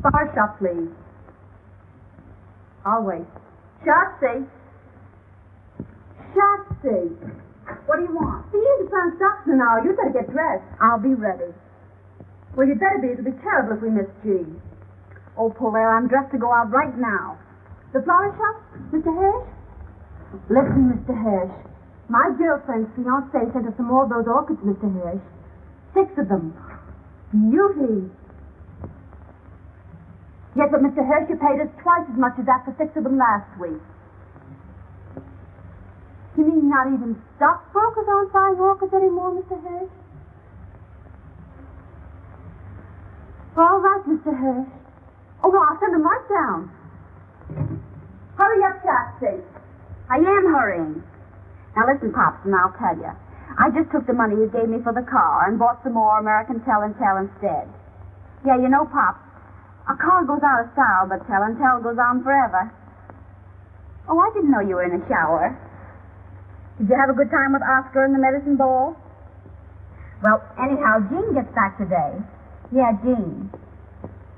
Flower shop, please. I'll wait. Shotzi. Shotzi. What do you want? You need to find stocks in an hour. You'd better get dressed. I'll be ready. Well, you'd better be. It'll be terrible if we miss G. Oh, Polaire, I'm dressed to go out right now. The flower shop? Mr. Hirsch? Listen, Mr. Hirsch. My girlfriend's fiancé sent us some more of those orchids, Mr. Hirsch. 6 of them. Beauty. Yes, but Mr. Hirsch, you paid us twice as much as that for 6 of them last week. You mean not even stockbrokers aren't buying orchids anymore, Mr. Hirsch? All right, Mr. Hirsch. Oh, no, I'll send them right down. Hurry up, Shotzi. I am hurrying. Now, listen, Pops, and I'll tell you. I just took the money you gave me for the car and bought some more American Tell and Tell instead. Yeah, you know, Pops, a car goes out of style, but Tell and Tell goes on forever. Oh, I didn't know you were in a shower. Did you have a good time with Oscar and the medicine ball? Well, anyhow, Jean gets back today. Yeah, Jean.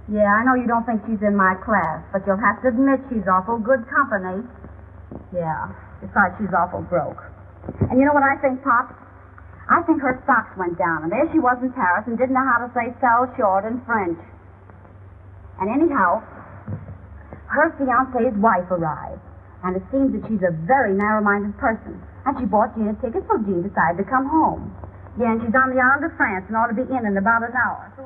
Yeah, I know you don't think she's in my class, but you'll have to admit she's awful good company. Yeah, besides she's awful broke. And you know what I think, Pop? I think her stocks went down, and there she was in Paris and didn't know how to say sell short in French. And anyhow, her fiancé's wife arrived, and it seems that she's a very narrow-minded person. And she bought Jean a ticket, so Jean decided to come home. Yeah, and she's on the island of France and ought to be in about an hour. So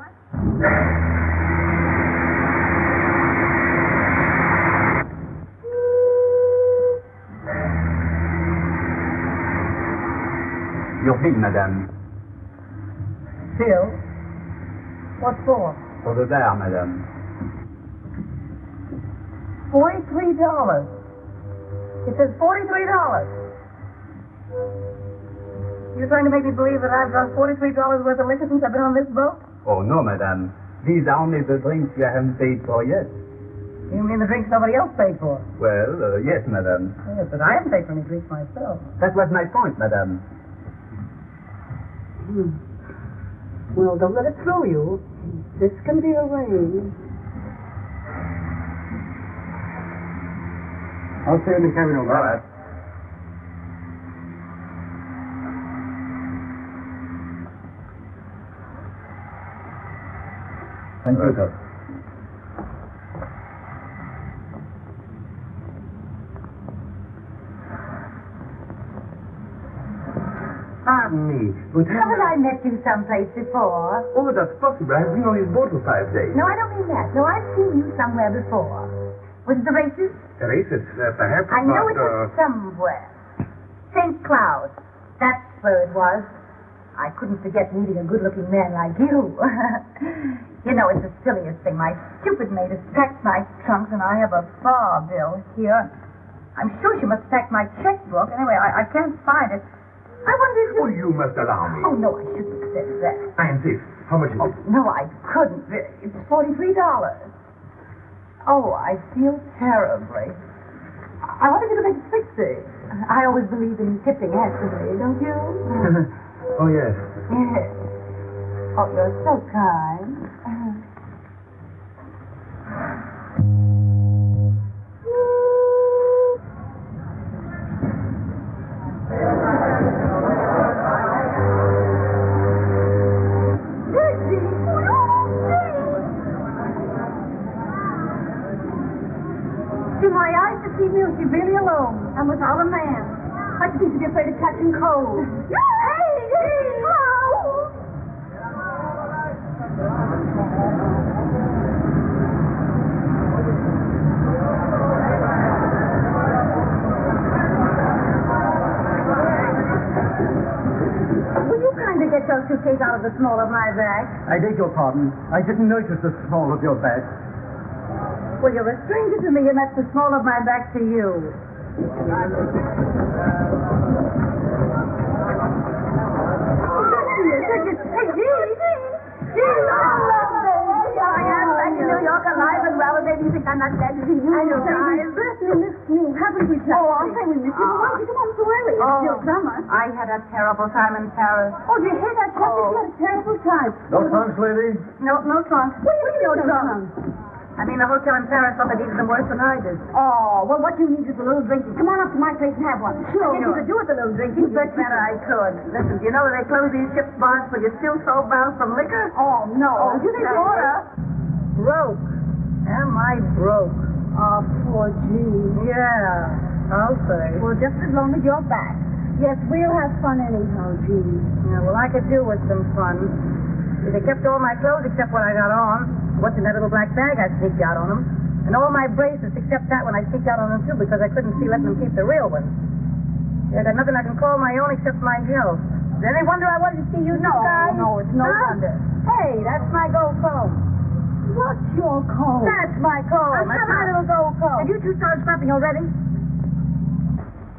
Your bill, madame. Bill? What for? For the bear, madame. $43. It says $43. You're trying to make me believe that I've drunk $43 worth of liquor since I've been on this boat? Oh, no, madame. These are only the drinks you haven't paid for yet. You mean the drinks somebody else paid for? Well, yes, madame. Yes, but I haven't paid for any drinks myself. That was my point, madame. Well, don't let it throw you. This can be arranged. I'll stay in the cabin over. All right. Thank you, sir. Pardon me, but Haven't I met you someplace before? Oh, that's possible. I've been on his boat for 5 days. No, I don't mean that. No, I've seen you somewhere before. Was it the races? Races, perhaps. I know but, it was somewhere. St. Cloud. That's where it was. I couldn't forget meeting a good-looking man like you. You know, it's the silliest thing. My stupid maid has packed my trunks, and I have a bar bill here. I'm sure she must have packed my checkbook. Anyway, I can't find it. I wonder if you... Oh, you must allow me. Oh, no, I shouldn't have said that. I insist. How much is it? No, I couldn't. It's $43. Oh, I feel terribly. I wanted you to make it 60. I always believe in tipping handsomely, don't you? Oh, yes. Yes. Oh, you're so kind. To my eyes, it seems she really alone and without a man. I seem to be afraid of catching cold. Hey! Oh! Will you kindly get your suitcase out of the small of my bag? I beg your pardon. I didn't notice the small of your bag. Well, you're a stranger to me, and that's the small of my back to you. Hey, Gee, I love this. Here I am back in New York, alive and well, and maybe you think I'm not glad to see you. I know, guys. We missed you, haven't we, Chuck? Oh, I'll say we missed you. But why did you come home so early? It's still summer. I had a terrible time in Paris. Oh, did you hear that, Chuck? You had a terrible time. No trunks, lady? No trunk. What do you mean, no trunk? I mean, the hotel in Paris thought they needed them worse than I did. Oh, well, what you need is a little drinking. Come on up to my place and have one. Sure. I guess you could do with a little drinking. Bet better I could. Listen, do you know that they close these ship bars when you're still so bound from liquor? Oh, no. Oh, do they yeah. order? Broke. Am I broke? Oh, poor Jean. Yeah, I'll say. Well, just as long as you're back. Yes, we'll have fun anyhow, Jean. Yeah, well, I could do with some fun. They kept all my clothes except what I got on. What's in that little black bag I sneaked out on them. And all my bracelets except that one I sneaked out on them, too, because I couldn't see letting them keep the real ones. I got nothing I can call my own except my health. Is there any wonder I wanted to see you two guys? No, it's no wonder. Hey, that's my gold comb. What's your comb? That's my comb. That's my little gold comb. Have you two started scrapping already?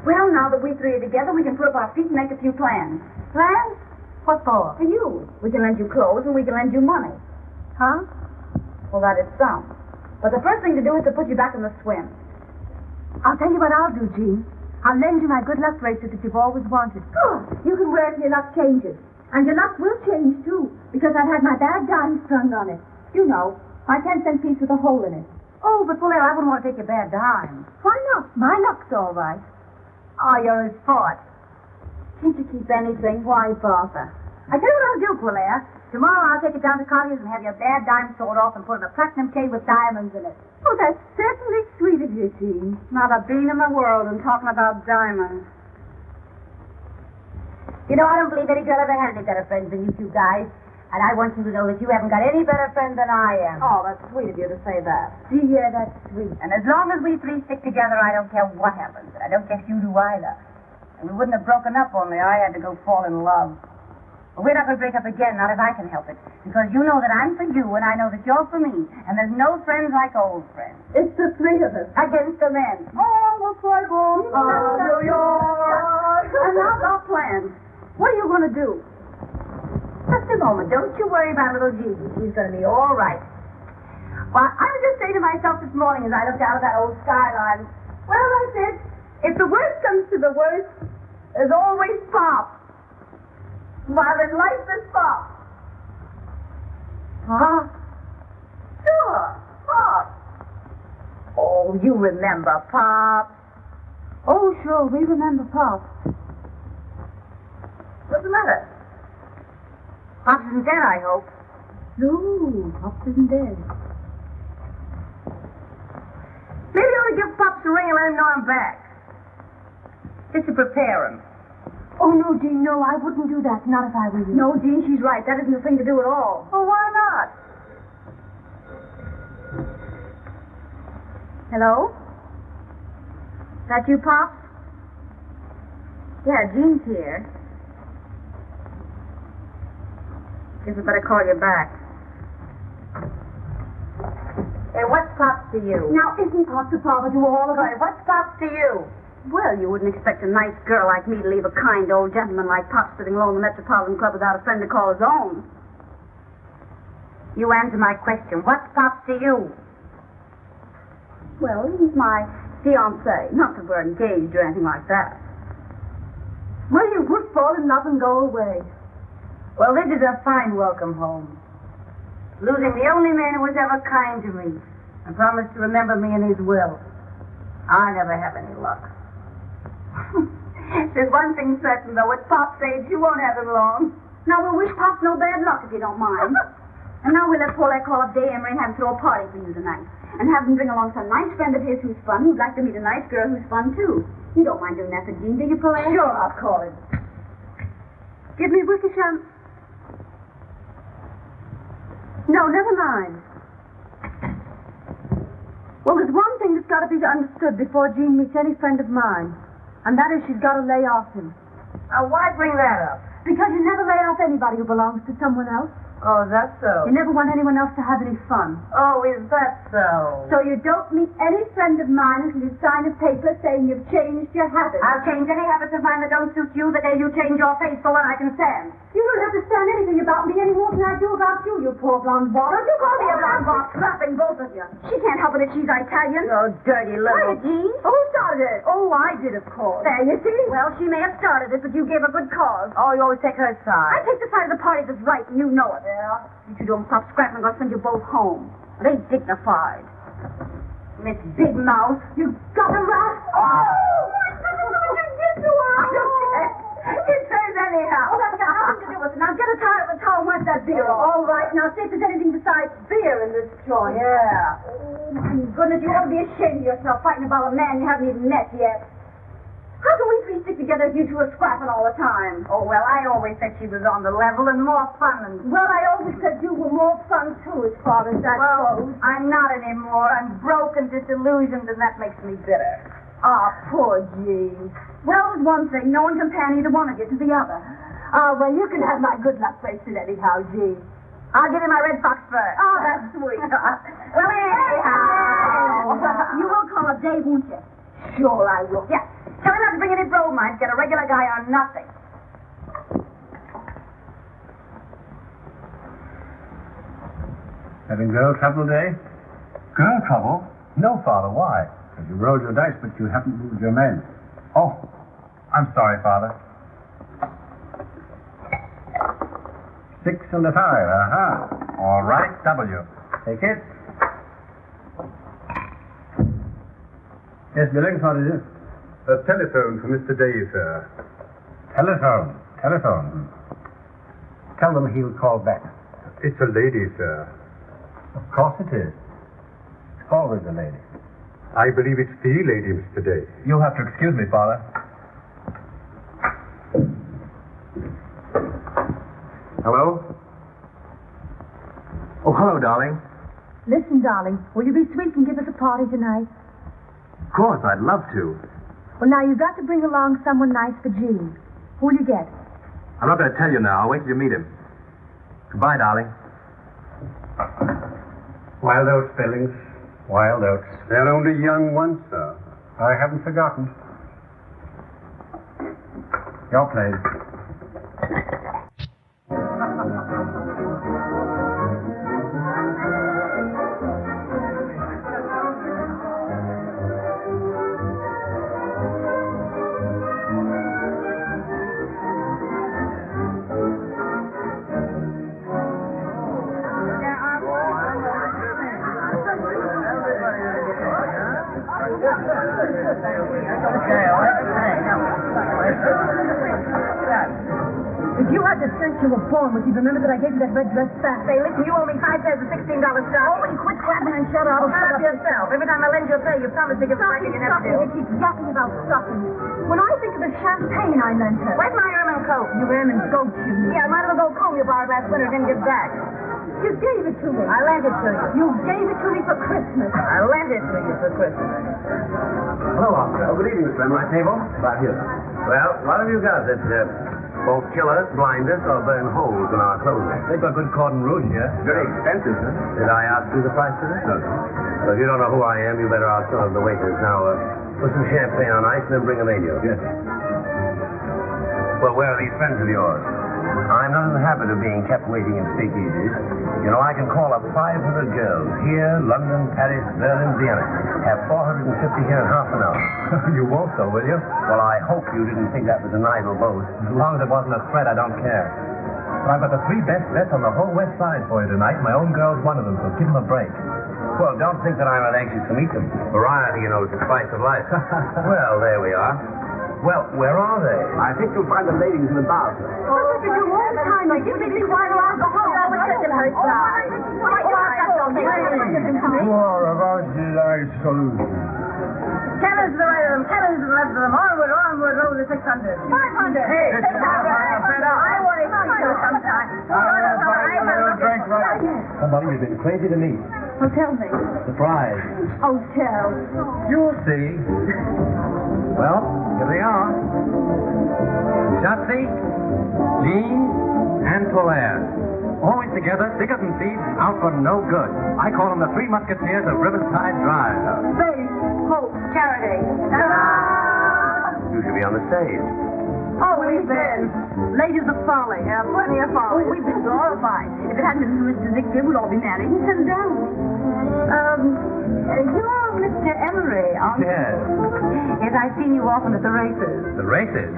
Well, now that we three are together, we can put up our feet and make a few plans. Plans? What for? For you. We can lend you clothes and we can lend you money. Huh? Well, that is some. But the first thing to do is to put you back in the swim. I'll tell you what I'll do, Jean. I'll lend you my good luck bracelet that you've always wanted. Good. You can wear it till your luck changes. And your luck will change, too, because I've had my bad dime strung on it. You know, my 10-cent piece with a hole in it. Oh, but Fuller, I wouldn't want to take your bad dime. Why not? My luck's all right. Oh, you're a sport. Can't you keep anything? Why bother? I tell you what I'll do, Quillere. Tomorrow I'll take it down to Collier's and have your bad dime sawed off and put in a platinum chain with diamonds in it. Oh, that's certainly sweet of you, Jean. Not a bean in the world and talking about diamonds. You know, I don't believe any girl ever had any better friends than you two guys. And I want you to know that you haven't got any better friends than I am. Oh, that's sweet of you to say that. Yeah, that's sweet. And as long as we three stick together, I don't care what happens. And I don't guess you do either. And we wouldn't have broken up only I had to go fall in love. But we're not going to break up again, not if I can help it. Because you know that I'm for you, and I know that you're for me. And there's no friends like old friends. It's the three of us. Against the men. Oh, looks like home. New York. And now our plans. What are you going to do? Just a moment. Don't you worry about little Jean. She's going to be all right. Well, I was just saying to myself this morning as I looked out of that old skyline, well, I said, if the worst comes to the worst, there's always Pop. While there's life, there's Pop. Huh? Sure, Pop. Oh, you remember Pop. Oh, sure, we remember Pop. What's the matter? Pops isn't dead, I hope. No, Pop isn't dead. Maybe you ought to give Pops a ring and let him know I'm back. Just to prepare him. Oh, no, Jean, no, I wouldn't do that. Not if I were you. No, Jean, she's right. That isn't the thing to do at all. Well, why not? Hello? That you, Pop? Yeah, Jean's here. Guess I better call you back. Hey, what's Pops to you? Now, isn't Pop the father to all of us? Hey, what's Pops to you? Well, you wouldn't expect a nice girl like me to leave a kind old gentleman like Pop sitting alone in the Metropolitan Club without a friend to call his own. You answer my question. What's Pops to you? Well, he's my fiancé. Not that we're engaged or anything like that. Well, you would fall in love and go away. Well, this is a fine welcome home. Losing the only man who was ever kind to me and promised to remember me in his will. I never have any luck. There's one thing certain, though. At Pop's age, you won't have him long. Now, we'll wish Pop no bad luck, if you don't mind. And now we'll let Paulette call up Day Emery and have him throw a party for you tonight. And have him bring along some nice friend of his who's fun, who'd like to meet a nice girl who's fun, too. You don't mind doing that for Jean, do you, Paulette? Sure, I'll call him. Give me Wickersham. No, never mind. Well, there's one thing that's got to be understood before Jean meets any friend of mine. And that is she's got to lay off him. Now, why bring that up? Because you never lay off anybody who belongs to someone else. Oh, that's so. You never want anyone else to have any fun. Oh, is that so? So you don't meet any friend of mine until you sign a paper saying you've changed your habits. I'll change any habits of mine that don't suit you the day you change your face for what I can stand. You don't have to stand anything about me any more than I do about you, you poor blonde ball. Don't you call me a blonde about slapping both of you. She can't help it if she's Italian. Oh, dirty little... Quiet, Jean. Who started it? Oh, I did, of course. There, you see? Well, she may have started it, but you gave a good cause. Oh, you always take her I side. take the side of the party that's right, and you know it. Yeah. You two don't stop scrapping, I'm going to send you both home. It ain't dignified. Miss Big Mouth, you got a rat? Oh, my goodness, what did you get to her? I don't care. It says anyhow. Oh, that's got nothing to do with it. Now get a towel at the towel and wipe that beer off. All right, now see if there's anything besides beer in this joint. Yeah. Oh, my goodness, you ought to be ashamed of yourself fighting about a man you haven't even met yet. How can we three stick together if you two are scrapping all the time? Oh, well, I always said she was on the level and more fun than... Well, I always said you were more fun, too, as far as that goes. I'm not anymore. I'm broke and disillusioned, and that makes me bitter. Ah, poor Jean. Well, there's one thing. No one can pan either one of you to the other. Ah, well, you can have my good luck bracelet anyhow, Jean. I'll give you my red fox fur. Oh, that's sweet. Well, anyhow. You will call up Dave, won't you? Sure, I will. Yeah. Tell him not to bring any bromide. Get a regular guy on nothing. Having girl trouble today? Girl trouble? No, Father. Why? Because you rolled your dice, but you haven't moved your men. Oh, I'm sorry, Father. 6 and a 5. Aha. All right, W. Take it. Yes, Billings, what is it? A telephone for Mr. Day, sir. Telephone. Telephone. Tell them he'll call back. It's a lady, sir. Of course it is. It's always a lady. I believe it's the lady, Mr. Day. You'll have to excuse me, Father. Hello? Oh, hello, darling. Listen, darling, will you be sweet and give us a party tonight? Of course, I'd love to. Well, now, you've got to bring along someone nice for Jean. Who'll you get? I'm not going to tell you now. I'll wait till you meet him. Goodbye, darling. Wild oats, Billings. Wild oats. They're only young ones, sir. I haven't forgotten. Your place. If you had the sense you were born with, you'd remember that I gave you that red dress back. Say, listen, you owe me 5 pairs of $16 stockings. Oh, will you quit clapping and shut up? Oh, shut up yourself. Every time I lend you a pair, you promise to give it back and you never do. They keep yapping about stockings. When I think of the champagne I lent her. Where's my ermine coat? You ermine goat, you. Yeah, I might have a gold comb you borrowed last winter and didn't give back. You gave it to me. I lent it to you. You gave it to me for Christmas. I lent it to you for Christmas. Hello, Oscar. Oh, good evening, Mr. My table? About here. Well, what have you got that both kill us, blind us, or burn holes in our clothing? They've got good cordon rouge here. Very expensive, sir. Did I ask you the price of this? No. So if you don't know who I am, you better ask some of the waiters. Now, put some champagne on ice and then bring a radio. Yes. Well, where are these friends of yours? I'm not in the habit of being kept waiting in speakeasies. You know, I can call up 500 girls here, London, Paris, Berlin, Vienna. Have 450 here in half an hour. You won't, though, will you? Well, I hope you didn't think that was an idle boast. As long as it wasn't a threat, I don't care. But I've got the 3 best bets on the whole West Side for you tonight. My own girl's one of them, so give them a break. Well, don't think that I'm not anxious to meet them. Variety, you know, is the spice of life. Well, there we are. Well, where are they? I think you'll find the ladies in the bar, sir. That's what you do all the time. Like, give me the quiet or I'll go home. I always said to her, Ten is to the right of them, 10 is to the left of them. Onward, onward, over the 600. 500. Hey, 600. I want to see you sometime. Somebody you've been crazy to meet. Well, tell me. Surprise. Oh, tell. You'll see. Well, here they are. Shotzi, Jean, and Polaire. Always together, thicker than thieves, out for no good. I call them the 3 Musketeers of Riverside Drive. Faith, hope, charity. You should be on the stage. Oh, we've been. Ladies of folly. Yeah, plenty of folly. Oh, we've been glorified. If it hadn't been for Mr. Ziegfeld, we'd all be married and settled down. You're Mr. Emery, aren't you? Yes. Yes, I've seen you often at the races. The races?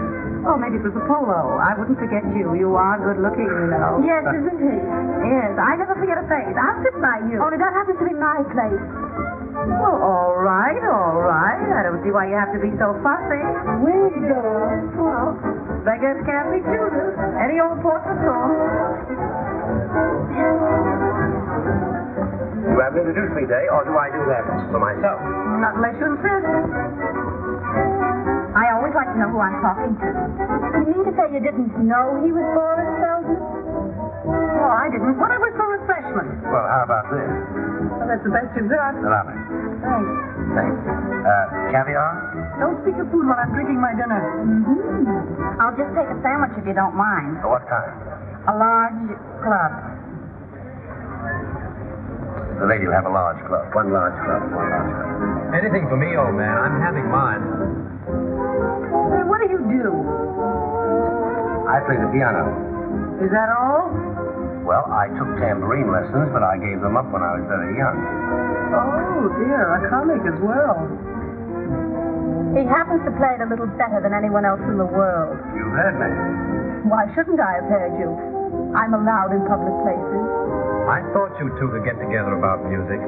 Oh, maybe it was the polo. I wouldn't forget you. You are good looking, you know. Yes, isn't he? Yes, I never forget a face. I'll sit by you. Only that happens to be my place. Well, all right, all right. I don't see why you have to be so fussy. Well, beggars can't be choosers. Any old portrait song. You haven't introduced me, Day, or do I do that for myself? Not unless you insist. I always like to know who I'm talking to. You mean to say you didn't know he was Boris Feldman? Oh, I didn't. What it was for refreshment. Well, how about this? Well, that's the best you've got. Allow me. Thanks. Thanks. Caviar? Don't speak of food while I'm drinking my dinner. Mm-hmm. I'll just take a sandwich if you don't mind. What kind? A large club. The lady will have a large club. One large club. Anything for me, old man. I'm having mine. Hey, what do you do? I play the piano. Is that all? Well, I took tambourine lessons, but I gave them up when I was very young. Oh, dear, a comic as well. He happens to play it a little better than anyone else in the world. You've heard me. Why shouldn't I have heard you? I'm allowed in public places. I thought you two could get together about music.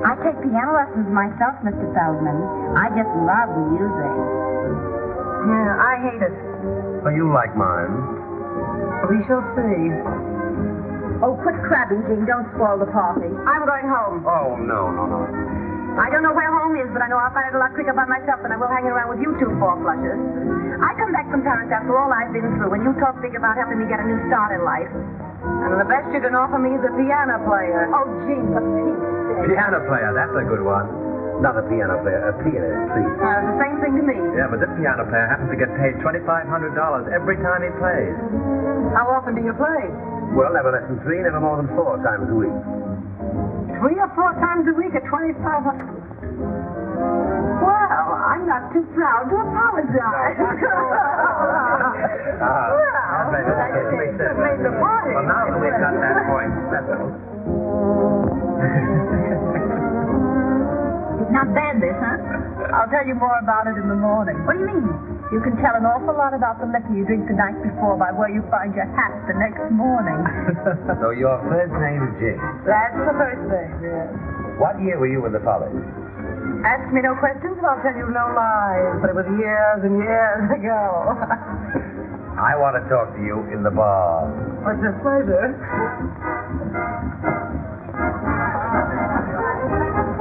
I take piano lessons myself, Mr. Feldman. I just love music. Yeah, I hate it. Well, you like mine. We shall see. Oh, quit crabbing, Jean. Don't spoil the party. I'm going home. Oh, no. I don't know where home is, but I know I'll find it a lot quicker by myself than I will hanging around with you two four flushers. I come back from Paris after all I've been through, and you talk big about helping me get a new start in life. And the best you can offer me is a piano player. Oh, Jean, for Pete's sake. Piano player, that's a good one. Not a piano player, a pianist, please. It's the same thing to me. Yeah, but this piano player happens to get paid $2,500 every time he plays. How often do you play? Well, never less than 3, never more than 4 times a week. 3 or 4 times a week at $2,500. Well, I'm not too proud to apologize. Made the party. Well, now that we've got that point settled. Not bad, this, huh? I'll tell you more about it in the morning. What do you mean? You can tell an awful lot about the liquor you drink the night before by where you find your hat the next morning. So your first name is Jane. That's the first thing, yes. What year were you in the college? Ask me no questions and I'll tell you no lies. But it was years and years ago. I want to talk to you in the bar. What's a pleasure?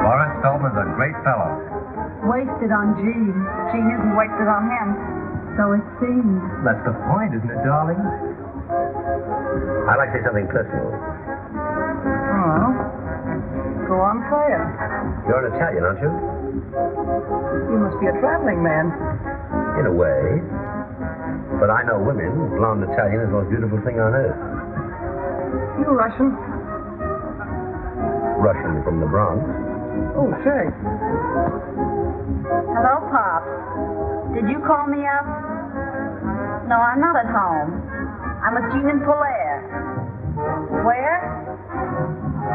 Boris Feldman's a great fellow. Wasted on Jean. Jean isn't wasted on him. So it seems. That's the point, isn't it, darling? I'd like to say something personal. Oh. Go on, say it. You're an Italian, aren't you? You must be a traveling man. In a way. But I know women. Blonde Italian is the most beautiful thing on earth. You Russian? Russian from the Bronx. Oh, say. Hello, Pop. Did you call me up? No, I'm not at home. I'm with Jean and Polaire. Where?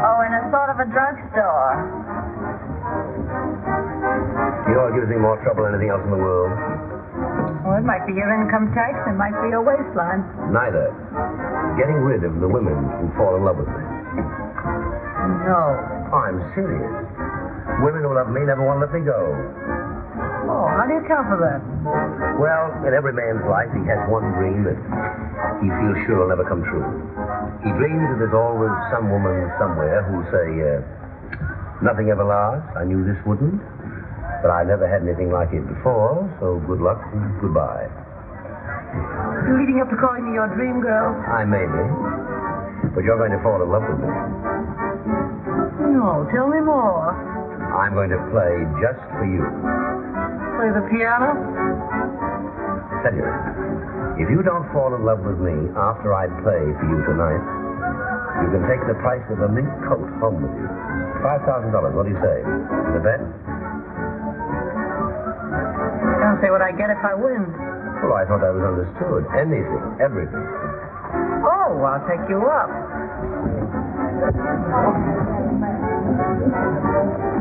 Oh, in a sort of a drugstore. You all gives me more trouble than anything else in the world. Well, it might be your income tax. It might be your waistline. Neither. Getting rid of the women who fall in love with me. No. I'm serious. Women who love me never want to let me go. Oh, how do you account for that? Well, in every man's life, he has one dream that he feels sure will never come true. He dreams that there's always some woman somewhere who'll say, nothing ever lasts. I knew this wouldn't. But I never had anything like it before, so good luck and goodbye. You're leading up to calling me your dream girl? I may be. But you're going to fall in love with me. No, tell me more. I'm going to play just for you. Play the piano? Senor, if you don't fall in love with me after I play for you tonight, you can take the price of a mink coat home with you. $5,000, what do you say? The bet? Don't say what I get if I win. Oh, I thought that was understood. Anything, everything. Oh, I'll take you up.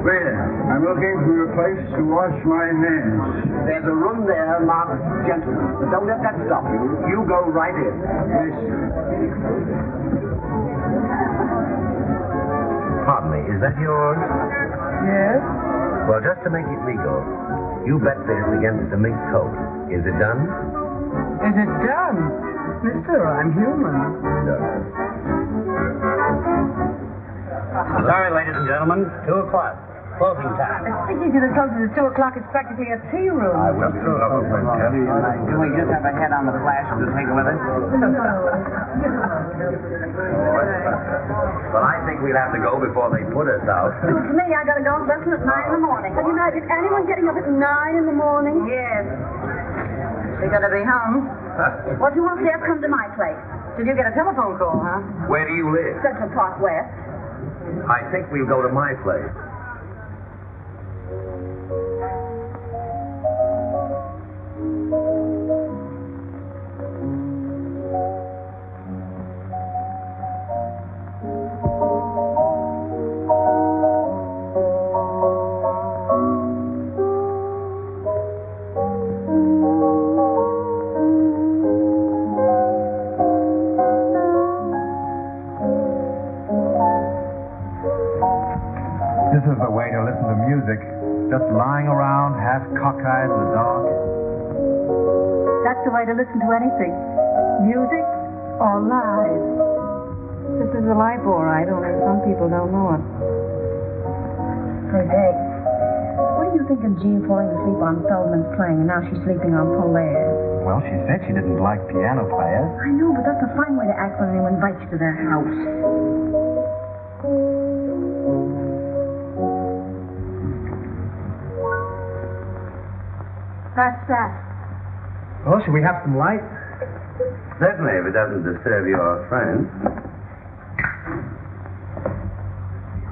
Waiter, I'm looking for a place to wash my hands. There's a room there marked gentlemen. But don't let that stop you. You go right in. Yes, sir. Pardon me, is that yours? Yes? Well, just to make it legal, you bet this against the mink coat. Is it done? Is it done? Mister, I'm human. No. Sorry, ladies and gentlemen. 2 o'clock. Closing time. Speaking to the closest at 2 o'clock, it's practically a tea room. I will be lovely. Do we just have a head on the flash to take with us? But I think we'll have to go before they put us out. To me, I gotta go lesson at 9 in the morning. Can you imagine anyone getting up at 9 in the morning? Yes. We gotta be home. What do you want to have come to my place? Did you get a telephone call, huh? Where do you live? Central Park West. I think we'll go to my place. This is the way to listen to music. Just lying around, half cockeyed in the dark. That's the way to listen to anything. Music or lies. This is a life, all right, only some people don't know it. Say, Dave, what do you think of Jean falling asleep on Feldman's playing, and now she's sleeping on Polaire? Well, she said she didn't like piano players. I know, but that's a fine way to act when anyone invites you to their house. That's that. Well, should we have some light? Certainly, if it doesn't disturb your friend.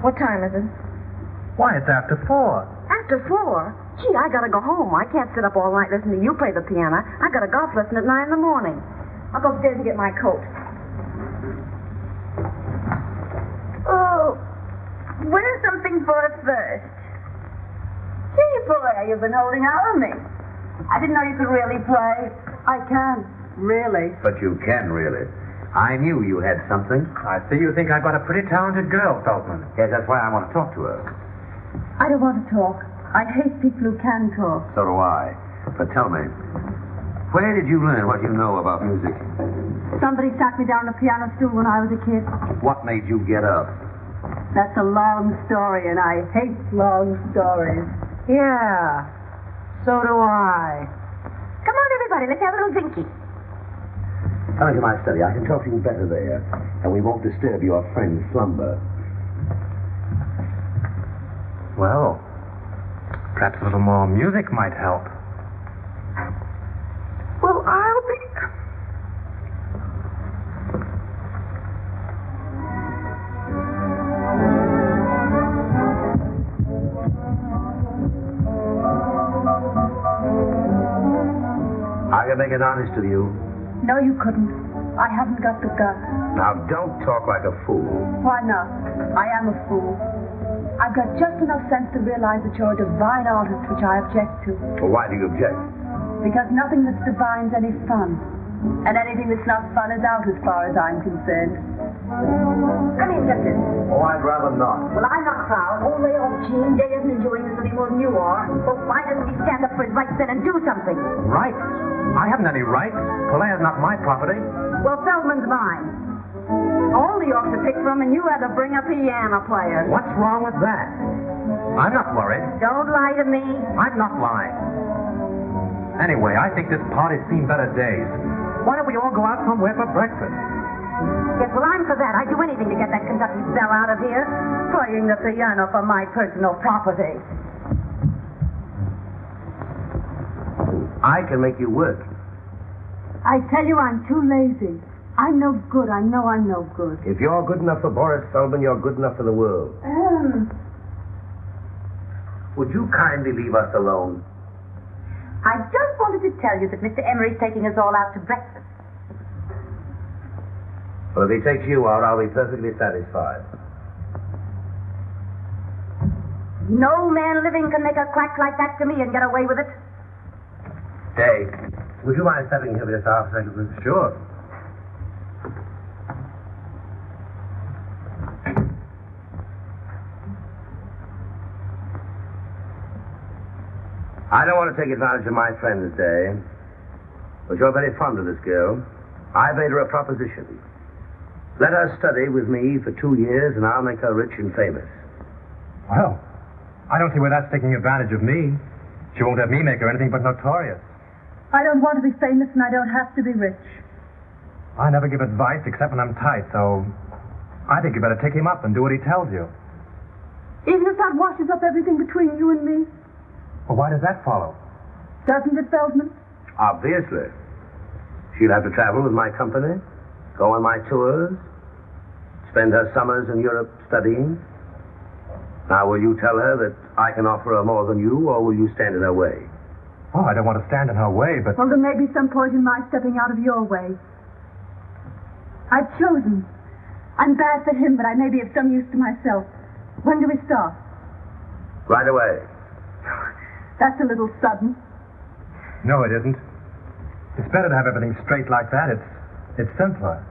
What time is it? Why, it's after 4. After 4? Gee, I gotta go home. I can't sit up all night listening to you play the piano. I got a golf lesson at 9 in the morning. I'll go upstairs and get my coat. Oh, where's something for us first? Gee, boy, you've been holding out on me. I didn't know you could really play. I can, really. But you can, really. I knew you had something. I see you think I've got a pretty talented girl, Feldman. Yes, that's why I want to talk to her. I don't want to talk. I hate people who can talk. So do I. But tell me, where did you learn what you know about music? Somebody sat me down on a piano stool when I was a kid. What made you get up? That's a long story, and I hate long stories. Yeah, so do I. Come on, everybody, let's have a little drinky. Come into my study. I can talk to you better there, and we won't disturb your friend's slumber. Well, perhaps a little more music might help. Well, I'll be... I can make it honest with you. No, you couldn't. I haven't got the guts. Now, don't talk like a fool. Why not? I am a fool. I've got just enough sense to realize that you're a divine artist, which I object to. Well, why do you object? Because nothing that's divine's any fun. And anything that's not fun is out as far as I'm concerned. Come in, Justin. Oh, I'd rather not. Well, I'm not proud. Oh, lay off, Gene. Day isn't enjoying this any more than you are. Well, why doesn't he stand up for his rights then and do something? Rights? I haven't any rights. Polaire's not my property. Well, Feldman's mine. All the Yorks to pick from, and you had to bring a piano player. What's wrong with that? I'm not worried. Don't lie to me. I'm not lying. Anyway, I think this party's seen better days. Why don't we all go out somewhere for breakfast? Yes, well, I'm for that. I'd do anything to get that Kentucky belle out of here. Playing the piano for my personal property. I can make you work. I tell you, I'm too lazy. I'm no good. I know I'm no good. If you're good enough for Boris Feldman, you're good enough for the world. Would you kindly leave us alone? I just wanted to tell you that Mr. Emery's taking us all out to breakfast. Well, if he takes you out, I'll be perfectly satisfied. No man living can make a crack like that to me and get away with it. Dave, would you mind stepping here for just half a second, please? Sure. I don't want to take advantage of my friends, Dave, but you're very fond of this girl. I made her a proposition. Let her study with me for 2 years, and I'll make her rich and famous. Well, I don't see where that's taking advantage of me. She won't have me make her anything but notorious. I don't want to be famous and I don't have to be rich. I never give advice except when I'm tight, so I think you better take him up and do what he tells you. Even if that washes up everything between you and me? Well, why does that follow? Doesn't it, Feldman? Obviously. She'll have to travel with my company, go on my tours, spend her summers in Europe studying. Now, will you tell her that I can offer her more than you, or will you stand in her way? Oh, I don't want to stand in her way, but... Well, there may be some point in my stepping out of your way. I've chosen. I'm bad for him, but I may be of some use to myself. When do we start? Right away. That's a little sudden. No, it isn't. It's better to have everything straight like that. It's simpler.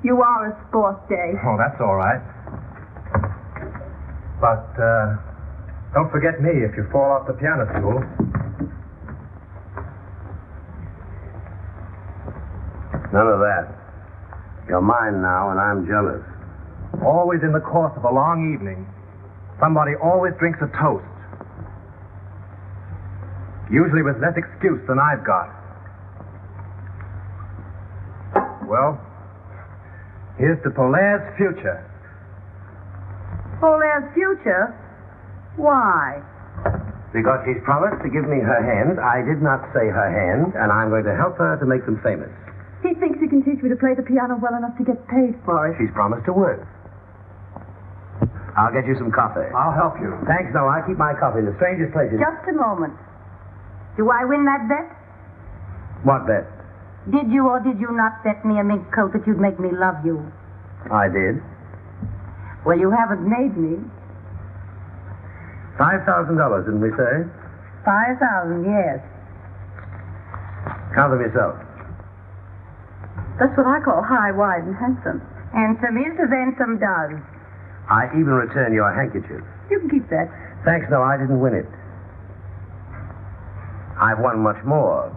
You are a sport, Dave. Oh, that's all right. But, don't forget me if you fall off the piano stool. None of that. You're mine now, and I'm jealous. Always in the course of a long evening, somebody always drinks a toast. Usually with less excuse than I've got. Well, here's to Polaire's future. Polaire's future? Why? Because she's promised to give me her hand. I did not say her hand, and I'm going to help her to make them famous. He thinks he can teach me to play the piano well enough to get paid for it. She's promised to work. I'll get you some coffee. I'll help you. Thanks, no, I keep my coffee in the strangest places. Just a moment. Do I win that bet? What bet? Did you or did you not bet me a mink coat that you'd make me love you? I did. Well, you haven't made me. $5,000, didn't we say? 5,000, yes. Count them yourself. That's what I call high, wide, and handsome. Handsome is as handsome does. I even return your handkerchief. You can keep that. Thanks, no, I didn't win it. I've won much more.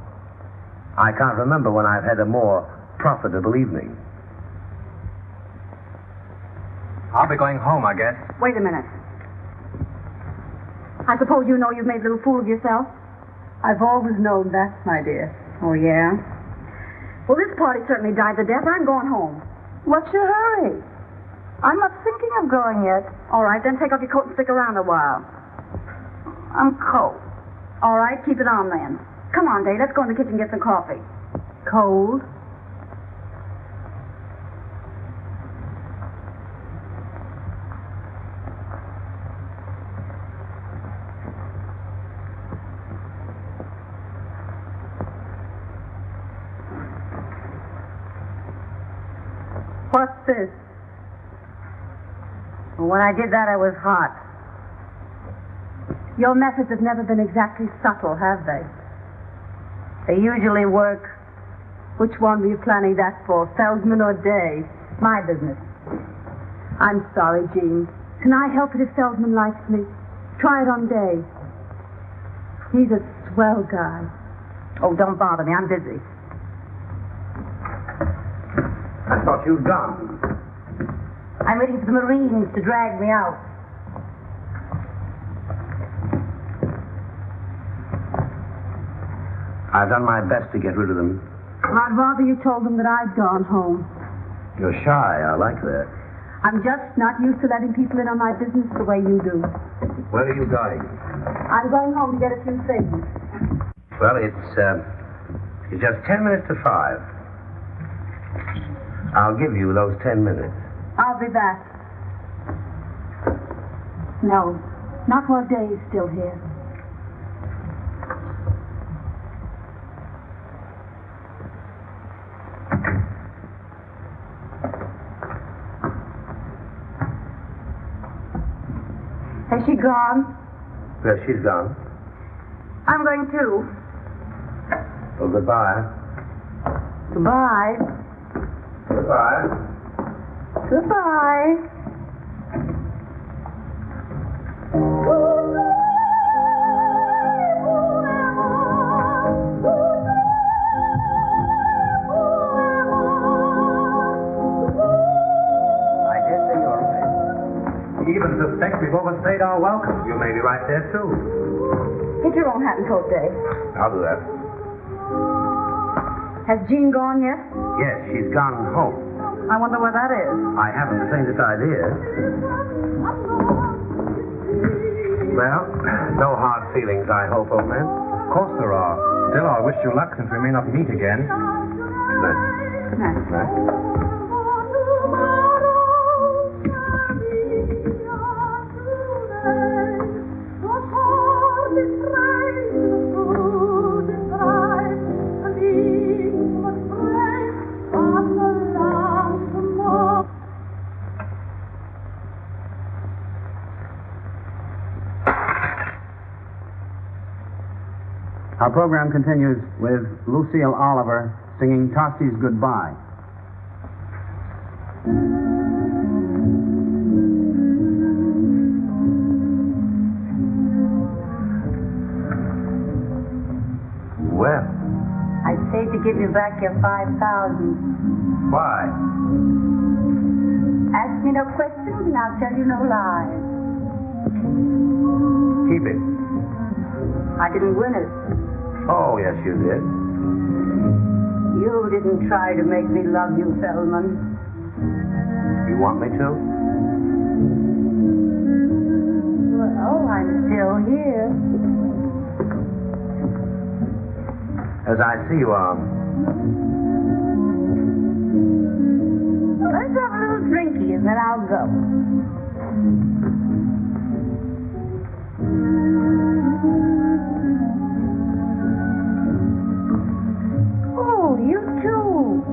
I can't remember when I've had a more profitable evening. I'll be going home, I guess. Wait a minute. I suppose you know you've made a little fool of yourself? I've always known that, my dear. Oh, yeah? Well, this party certainly died to death. I'm going home. What's your hurry? I'm not thinking of going yet. All right, then take off your coat and stick around a while. I'm cold. All right, keep it on then. Come on, Dave, let's go in the kitchen and get some coffee. Cold? What's this? When I did that, I was hot. Your methods have never been exactly subtle, have they? They usually work. Which one were you planning that for, Feldman or Day? My business. I'm sorry, Jean. Can I help it if Feldman likes me? Try it on Day. He's a swell guy. Oh, don't bother me. I'm busy. I thought you'd gone. I'm waiting for the Marines to drag me out. I've done my best to get rid of them. I'd rather you told them that I'd gone home. You're shy. I like that. I'm just not used to letting people in on my business the way you do. Where are you going? I'm going home to get a few things. Well, it's just 10 minutes to 5. I'll give you those 10 minutes. I'll be back. No, not while Dave's still here. Has she gone? Well, she's gone. I'm going too. Well, goodbye. Goodbye. Goodbye. Goodbye. Even suspect we've overstayed our welcome. You may be right there, too. Get your own hat and coat, Dave. I'll do that. Has Jean gone yet? Yes, she's gone home. I wonder where that is. I haven't the faintest idea. Well, no hard feelings, I hope, old man. Of course there are. Still, I wish you luck since we may not meet again. Good night. Good night. Good night. Our program continues with Lucille Oliver singing Tossie's Goodbye. Well, I'd say to give you back your 5,000. why? Ask me no questions and I'll tell you no lies. Keep it. I didn't win it. Oh, yes, you did. You didn't try to make me love you, Feldman. You want me to? Well, I'm still here. As I see you are. Let's have a little drinky and then I'll go. Oh, you too.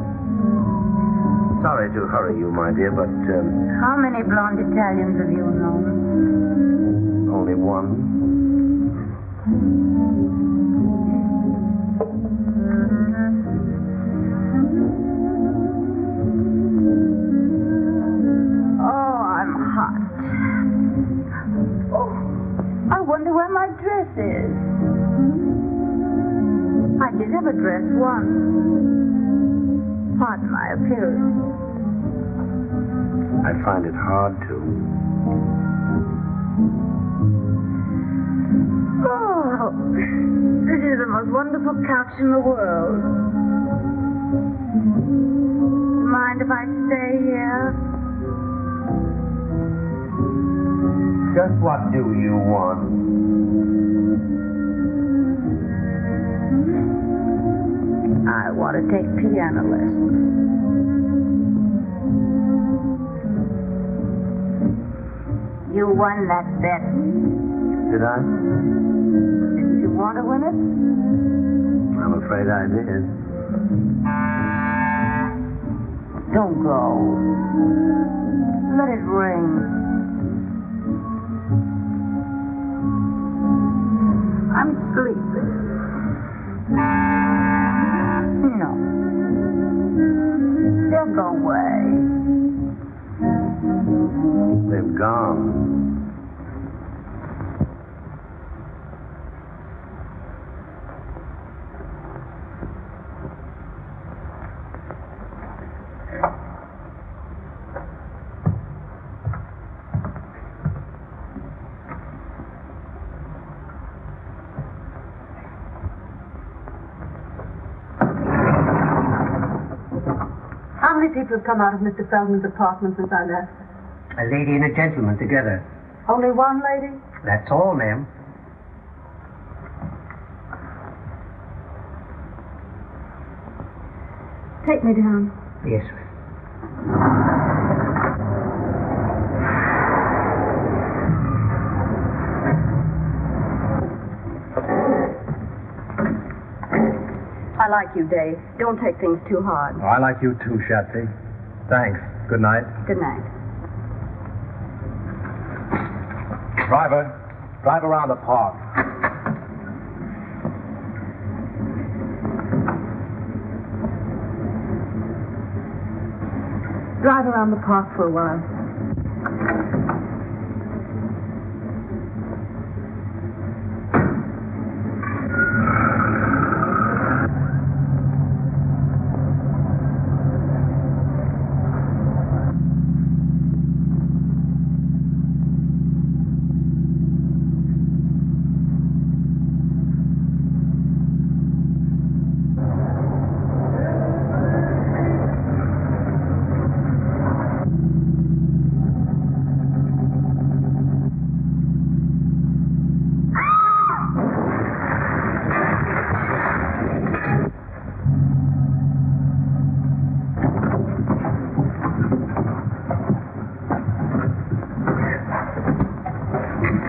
Sorry to hurry you, my dear, but How many blonde Italians have you known? only one. Oh, I'm hot. Oh, I wonder where my dress is. I did have a dress once. Pardon my appearance. I find it hard to. Oh, this is the most wonderful couch in the world. Mind if I stay here? Just what do you want? I want to take piano lessons. You won that bet. Did I? Didn't you want to win it? I'm afraid I did. Don't go. Let it ring. I'm sleepy. No. They'll go away. They've gone. How many people have come out of Mr. Feldman's apartment since I left? A lady and a gentleman together. Only one lady? That's all, ma'am. Take me down. Yes, ma'am. I like you, Dave. Don't take things too hard. Oh, I like you too, Shatsy. Thanks. Good night. Good night. Driver, drive around the park. Drive around the park for a while.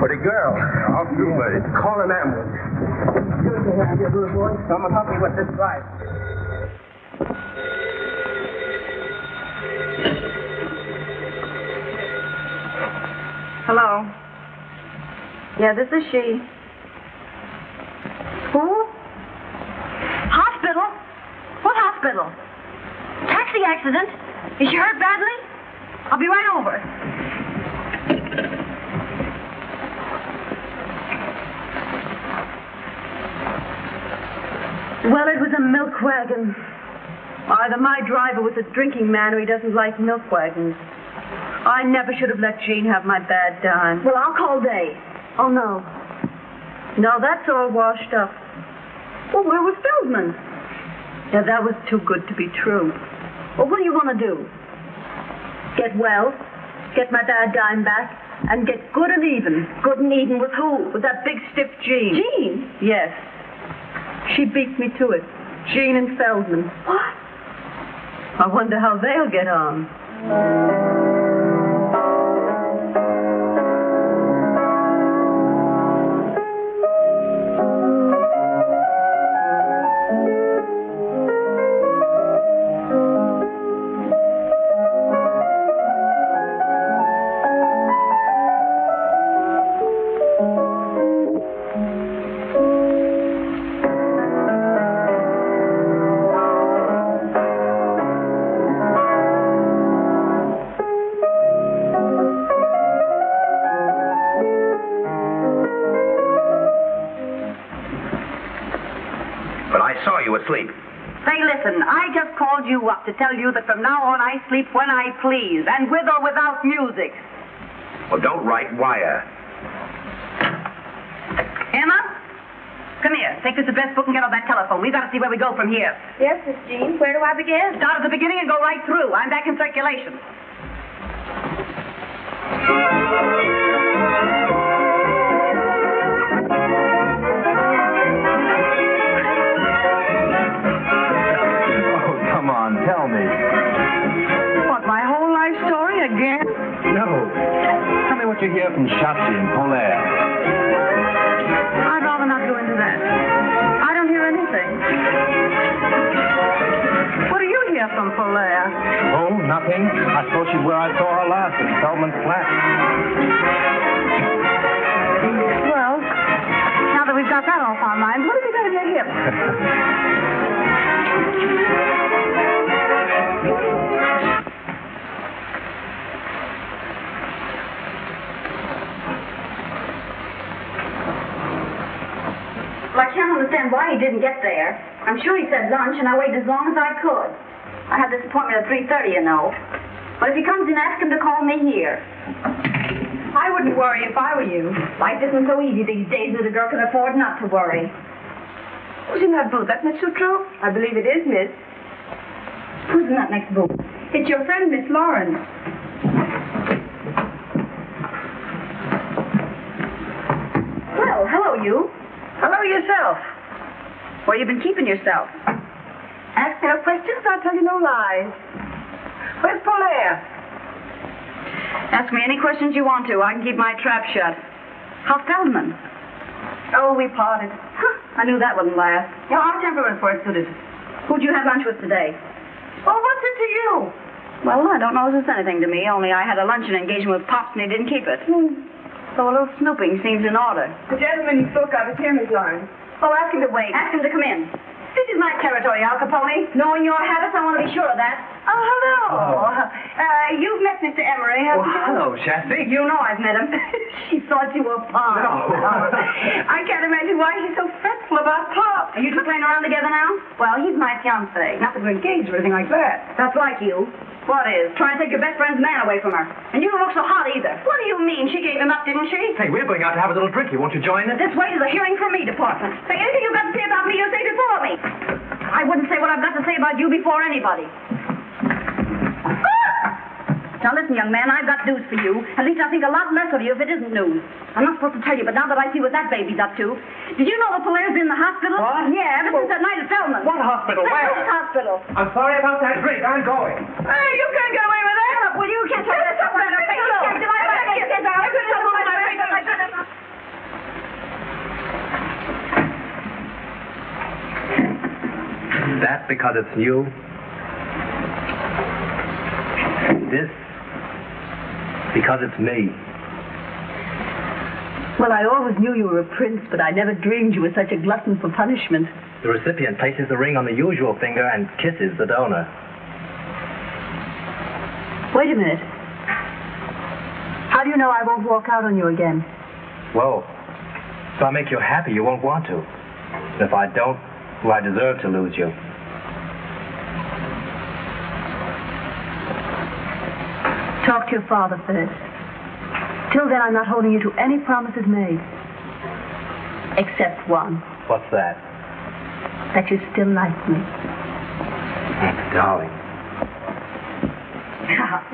Pretty girl. Off you, buddy. Call an ambulance. Good to have you, little boy. Someone help me with this drive. Hello. Yeah, this is she. Who? Hospital? What hospital? Taxi accident? Is she hurt badly? I'll be right over. Well, it was a milk wagon. Either my driver was a drinking man or he doesn't like milk wagons. I never should have let Jean have my bad dime. Well, I'll call Dave. Oh, no. No, that's all washed up. Well, where was Feldman? Yeah, that was too good to be true. Well, what do you want to do? Get well, get my bad dime back, and get good and even. Good and even with who? With that big stiff Jean. Jean? Yes. She beat me to it. Jean and Feldman. What? I wonder how they'll get on. Asleep. Say, listen, I just called you up to tell you that from now on I sleep when I please, and with or without music. Well, don't write wire. Emma? Come here. Take this address book and get on that telephone. We've got to see where we go from here. Yes, Miss Jean. Where do I begin? Start at the beginning and go right through. I'm back in circulation. Tell me. What, my whole life story again? No. Tell me what you hear from Shotzi and Polaire. I'd rather not go into that. I don't hear anything. What do you hear from Polaire? Oh, nothing. I suppose she's where I saw her last, at Feldman's flat. Well, now that we've got that off our minds, what have you got in your hip? Well, I can't understand why he didn't get there. I'm sure he said lunch, and I waited as long as I could. I had this appointment at 3:30, you know. But if he comes in, ask him to call me here. I wouldn't worry if I were you. Life isn't so easy these days that a girl can afford not to worry. Who's in that booth? That Miss Sutro? I believe it is, Miss. Who's in that next booth? It's your friend, Miss Lawrence. Well, hello, you. Hello yourself. Where you been keeping yourself? Ask no questions, I'll tell you no lies. Where's Polaire? Ask me any questions you want to. I can keep my trap shut. How's Feldman? Oh, we parted. Huh, I knew that wouldn't last. You know, our temperaments weren't suited. Who'd you have lunch with today? Oh, what's it to you? Well, I don't know if it's anything to me, only I had a luncheon engagement with Pops and he didn't keep it. So a little snooping seems in order. The gentleman you spoke of is here, Miss Lawrence. Oh, ask him to wait. Ask him to come in. This is my territory, Al Capone. Knowing your habits, I want to be sure of that. Oh, hello. You've met Mr. Emery, haven't you? Hello, Shasta. You know I've met him. She thought you were Pop. No. I can't imagine why she's so fretful about Pop. Are you two playing around together now? Well, he's my fiancé. Not that we're engaged or anything like that. That's like you. What is? Trying to take your best friend's man away from her. And you don't look so hot either. What do you mean? She gave him up, didn't she? Hey, we're going out to have a little drink. Won't you join us? This way to the hearing from me department. Say anything you've got to say about me, you say before me. I wouldn't say what I've got to say about you before anybody. Now listen, young man, I've got news for you. At least I think a lot less of you if it isn't news. I'm not supposed to tell you, but now that I see what that baby's up to. Did you know the Polaire's been in the hospital? What? Yeah, ever since that night at Feldman. What hospital? The Where? Coast Hospital. I'm sorry about that drink. I'm going. Hey, you can't get away with that. Look, will you can't tell me this up right up. That because it's you? This because it's me. Well, I always knew you were a prince, but I never dreamed you were such a glutton for punishment. The recipient places the ring on the usual finger and kisses the donor. Wait a minute. How do you know I won't walk out on you again? Whoa. If I make you happy, you won't want to. And if I don't, well, I deserve to lose you. Talk to your father first. Till then, I'm not holding you to any promises made. Except one. What's that? That you still like me. Darling.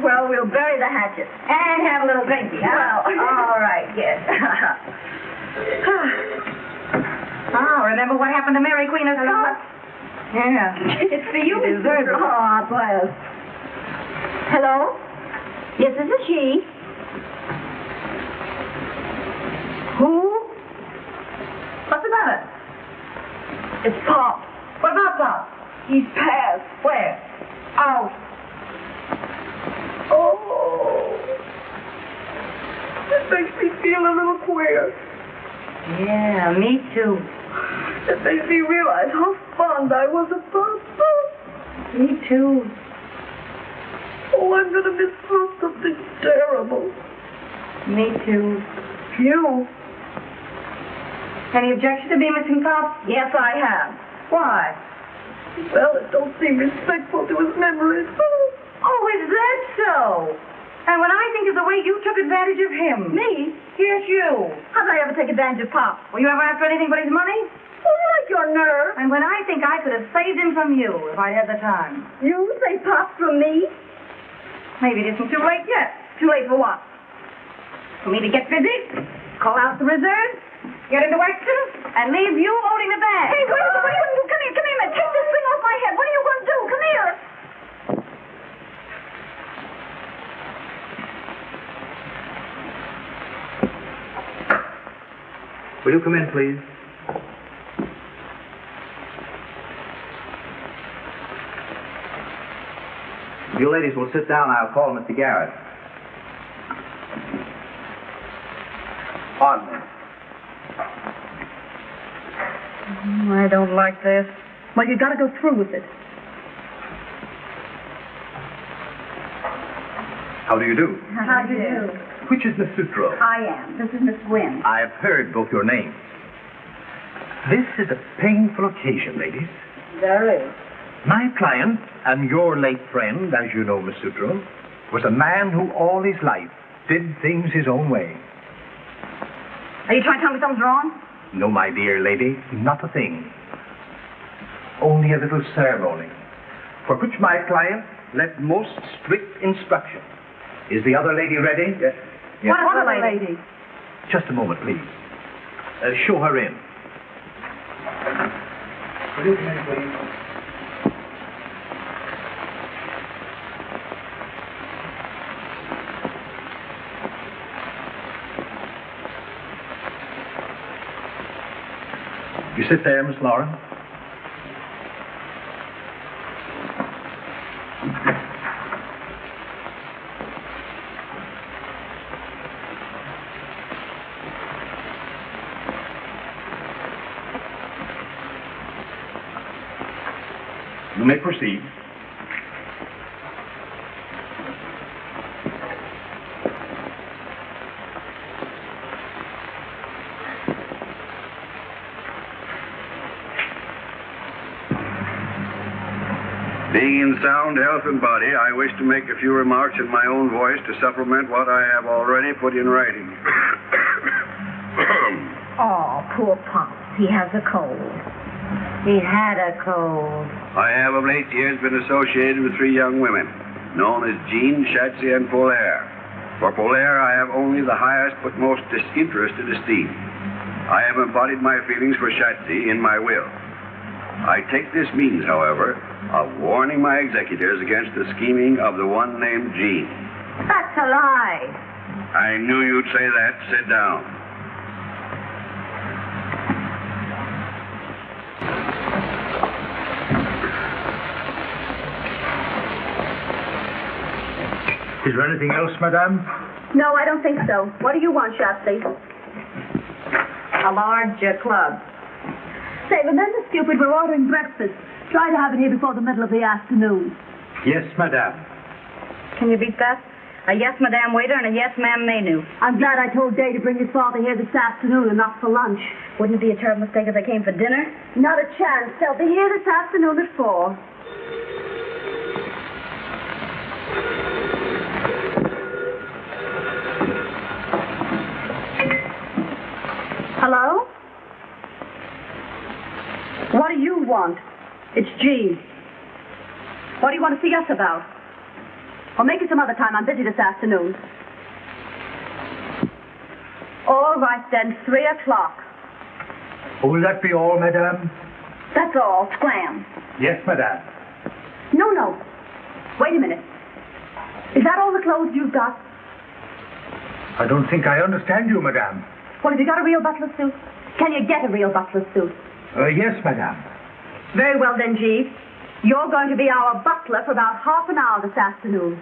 Well, we'll bury the hatchet and have a little drinky. Well, all right, yes. Oh, remember what happened to Mary Queen of Scots? Yeah. It's for you. You deserve it. Oh, well. Hello? Yes, this is she. Who? What's the matter? It's Pop. What about Pop? He's passed. Where? Out. Oh. This makes me feel a little queer. Yeah, me too. It makes me realize how fond I was of Papa. Me too. Oh, I'm going to miss something terrible. Me too. You? Any objection to me missing Pop? Yes, I have. Why? Well, it don't seem respectful to his memory. Oh, is that so? And when I think of the way you took advantage of him. Me? Yes, you. How did I ever take advantage of Pop? Were you ever after anything but his money? Oh, you like your nerve. And when I think I could have saved him from you if I had the time. You save Pop from me? Maybe it isn't too late yet. Too late for what? For me to get busy, call out the reserves, get into action, and leave you holding the bag. Hey, what are you going to do? Come here, man. Take this thing off my head. What are you going to do? Come here. Will you come in, please? You ladies will sit down. I'll call Mr. Garrett. Pardon me. I don't like this. Well, you got to go through with it. How do you do? How do you do? Which is Miss Sutro? I am. This is Miss Gwynn. I've heard both your names. This is a painful occasion, ladies. There is. My client and your late friend, as you know, Miss Sutro, was a man who all his life did things his own way. Are you trying to tell me something's wrong? No, my dear lady, not a thing. Only a little ceremony, for which my client left most strict instruction. Is the other lady ready? Yes. What other lady? Just a moment, please. Show her in. Will you come in, please? You sit there, Miss Lauren. You may proceed. Being in sound health and body, I wish to make a few remarks in my own voice to supplement what I have already put in writing. Oh, poor Pops. He has a cold. He had a cold. I have of late years been associated with 3 young women, known as Jean, Shatsy, and Polaire. For Polaire, I have only the highest but most disinterested esteem. I have embodied my feelings for Shatsy in my will. I take this means, however, of warning my executors against the scheming of the one named Jean. That's a lie. I knew you'd say that. Sit down. Is there anything else, madame? No, I don't think so. What do you want, Shatsy? A large club. Say, remember, stupid, we're ordering breakfast. Try to have it here before the middle of the afternoon. Yes, madame. Can you beat that? A yes, madame waiter and a yes, ma'am menu. I'm glad I told Day to bring his father here this afternoon and not for lunch. Wouldn't it be a terrible mistake if they came for dinner? Not a chance. They'll be here this afternoon at 4. Hello? What do you want? It's Jean. What do you want to see us about? Or make it some other time. I'm busy this afternoon. All right, then. 3 o'clock. Will that be all, madame? That's all. Scram. Yes, madame. No. Wait a minute. Is that all the clothes you've got? I don't think I understand you, madame. Well, have you got a real butler suit? Can you get a real butler suit? Yes, madame. Very well, then, Jeeves. You're going to be our butler for about half an hour this afternoon.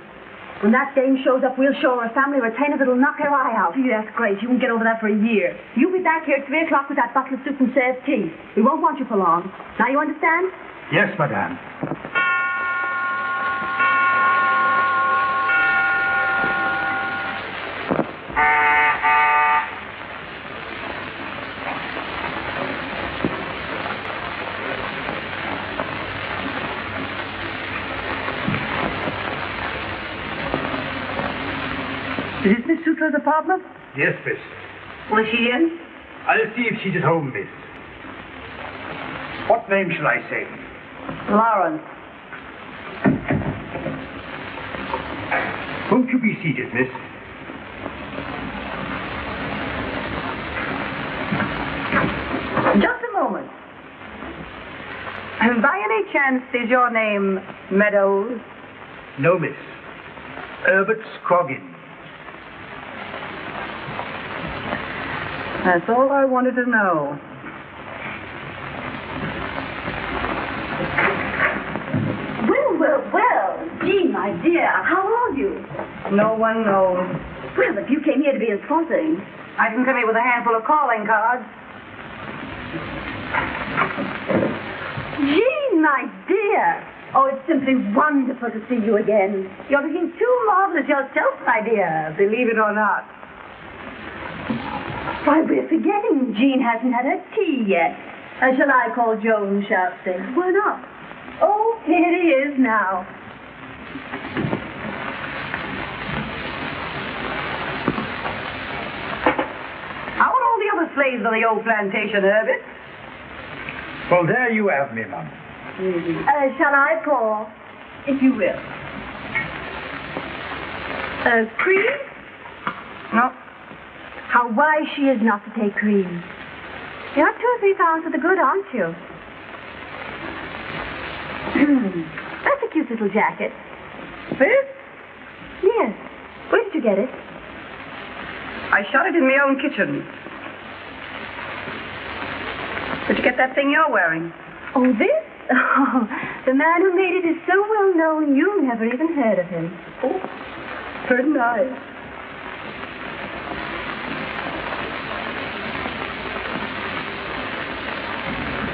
When that dame shows up, we'll show her a family retainer that'll knock her eye out. Gee, that's great. You won't get over that for a year. You'll be back here at 3 o'clock with that butler suit and serve tea. We won't want you for long. Now you understand? Yes, madame. Is this Miss Sutra's apartment? Yes, miss. Was she in? I'll see if she's at home, miss. What name shall I say? Lawrence. Won't you be seated, miss? Just a moment. By any chance, is your name Meadows? No, miss. Herbert Scroggin. That's all I wanted to know. Well. Gee, my dear, how are you? No one knows. Well, if you came here to be insulting. I didn't come here with a handful of calling cards. Jean, my dear. Oh, it's simply wonderful to see you again. You're looking too marvelous yourself, my dear. Believe it or not. Why, we're forgetting Jean hasn't had her tea yet. Shall I call Joan Sharpsy? Why not? Oh, here he is now. How are all the other slaves on the old plantation, Herbert? Well, there you have me, ma'am. Shall I call? If you will. Cream? No. How wise she is not to take cream. You're 2 or 3 pounds to the good, aren't you? That's a cute little jacket. This? Yes. Where did you get it? I shot it in my own kitchen. Did you get that thing you're wearing? Oh, this? Oh, the man who made it is so well known you never even heard of him. Oh, very nice.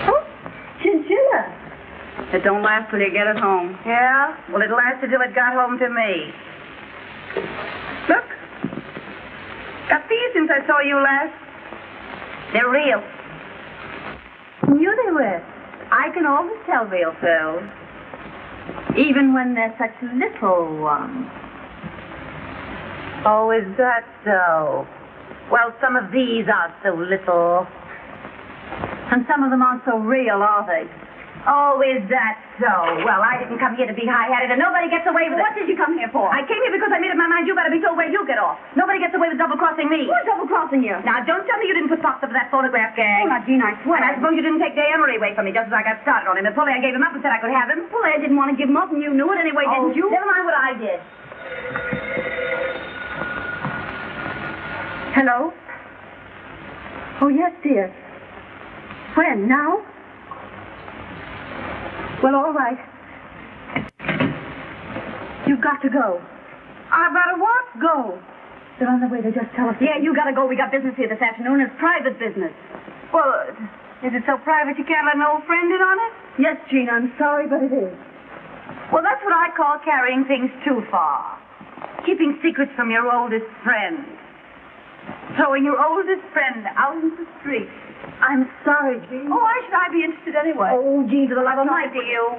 Oh, chinchilla. It don't last till you get it home. Yeah? Well, it lasted till it got home to me. Look. Got these since I saw you last. They're real. Knew they were. I can always tell real pearls. Even when they're such little ones. Oh, is that so? Well, some of these aren't so little. And some of them aren't so real, are they? Oh, is that so? Well, I didn't come here to be high-hatted, and nobody gets away with it. What did you come here for? I came here because I made up my mind you better be told where you get off. Nobody gets away with double-crossing me. Who's double-crossing you? Now, don't tell me you didn't put pops up for that photograph gang. Oh, Jean, I swear. And I suppose you didn't take Day Emery away from me just as I got started on him. And Pauline gave him up and said I could have him. Well, I didn't want to give him up, and you knew it anyway, didn't you? Never mind what I did. Hello? Oh, yes, dear. When? Now? Well, all right. You've got to go. I've got to what? Go. They're on their way to just tell us. Yeah, you got to go. We got business here this afternoon. It's private business. Well, is it so private you can't let an old friend in on it? Yes, Jean, I'm sorry, but it is. Well, that's what I call carrying things too far. Keeping secrets from your oldest friend. Throwing your oldest friend out into the street. I'm sorry, Jean. Oh, why should I be interested anyway? Oh, Jean, to the love of my Mike. deal.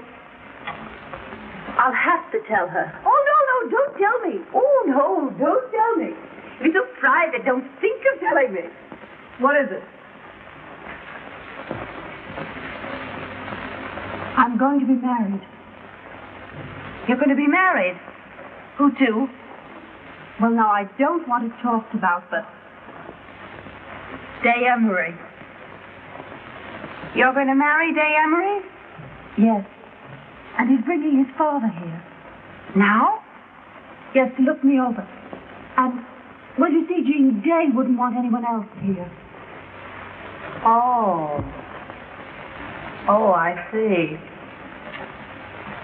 I'll have to tell her. Oh, no, don't tell me. Oh, no, don't tell me. If it's so private, don't think of telling me. What is it? I'm going to be married. You're going to be married? Who to? Well, now, I don't want it talked about, but... Day Emery. You're going to marry Day Emery? Yes. And he's bringing his father here. Now? Yes, to look me over. And, well, you see, Jean, Day wouldn't want anyone else here. Oh. Oh, I see.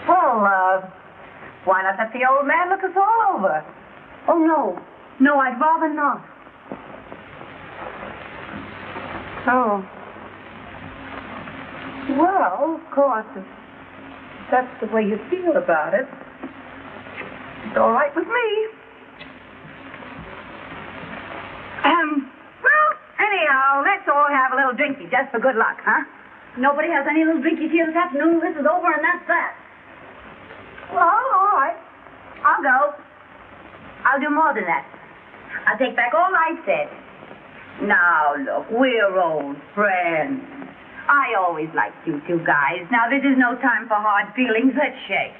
Well, why not let the old man look us all over? Oh, no. No, I'd rather not. Oh. Well, of course, if that's the way you feel about it, it's all right with me. Well, anyhow, let's all have a little drinky just for good luck, huh? Nobody has any little drinkies here this afternoon. This is over, and that's that. Well, all right. I'll go. I'll do more than that. I'll take back all I said. Now, look, we're old friends. I always liked you two guys. Now, this is no time for hard feelings. Let's shake.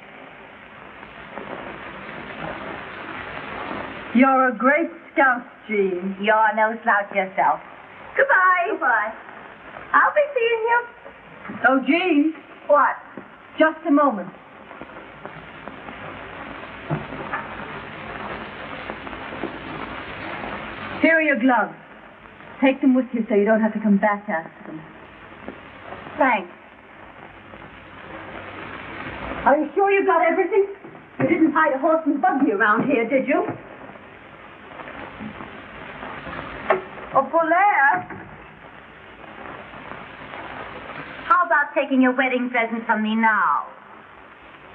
You're a great scout, Jean. You're no slouch yourself. Goodbye. Goodbye. I'll be seeing you. Oh, Jean. What? Just a moment. Here are your gloves. Take them with you so you don't have to come back after them. Thanks. Are you sure you got everything? You didn't hide a horse and buggy around here, did you? Oh, Polaire. How about taking your wedding present from me now?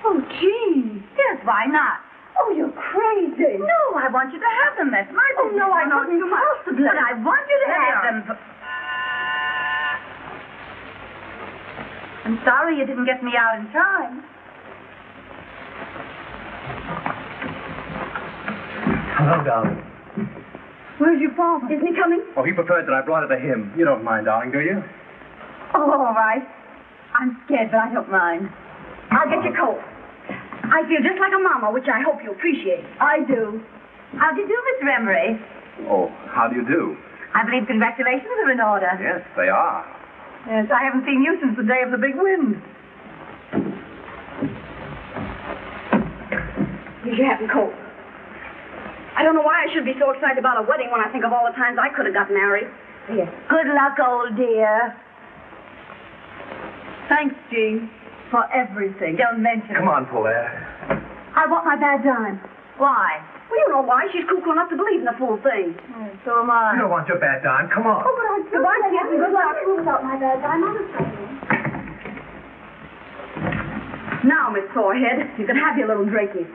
Oh, Jean. Yes, why not? Oh, you're crazy. No, I want you to have them. That's my Oh, business. no, I couldn't possibly. But I want you to have them. I'm sorry you didn't get me out in time. Hello, darling. Where's your father? Isn't he coming? Oh, he preferred that I brought it to him. You don't mind, darling, do you? Oh, all right. I'm scared, but I don't mind. I'll get your coat. I feel just like a mama, which I hope you appreciate. I do. How do you do, Mr. Emery? Oh, how do you do? I believe congratulations are in order. Yes, they are. Yes, I haven't seen you since the day of the big wind. Here's your hat and coat. I don't know why I should be so excited about a wedding when I think of all the times I could have got married. Here. Good luck, old dear. Thanks, Jean, for everything. Don't mention it. Come on, Polaire. I want my bad dime. Why? Well, you know why. She's cuckoo enough to believe in the full thing. So am I. You don't want your bad dime. Come on. Oh, but I do. Goodbye, kids, and good luck. Without my bad dime, I'm a Now, Miss Forehead, you can have your little drinkies.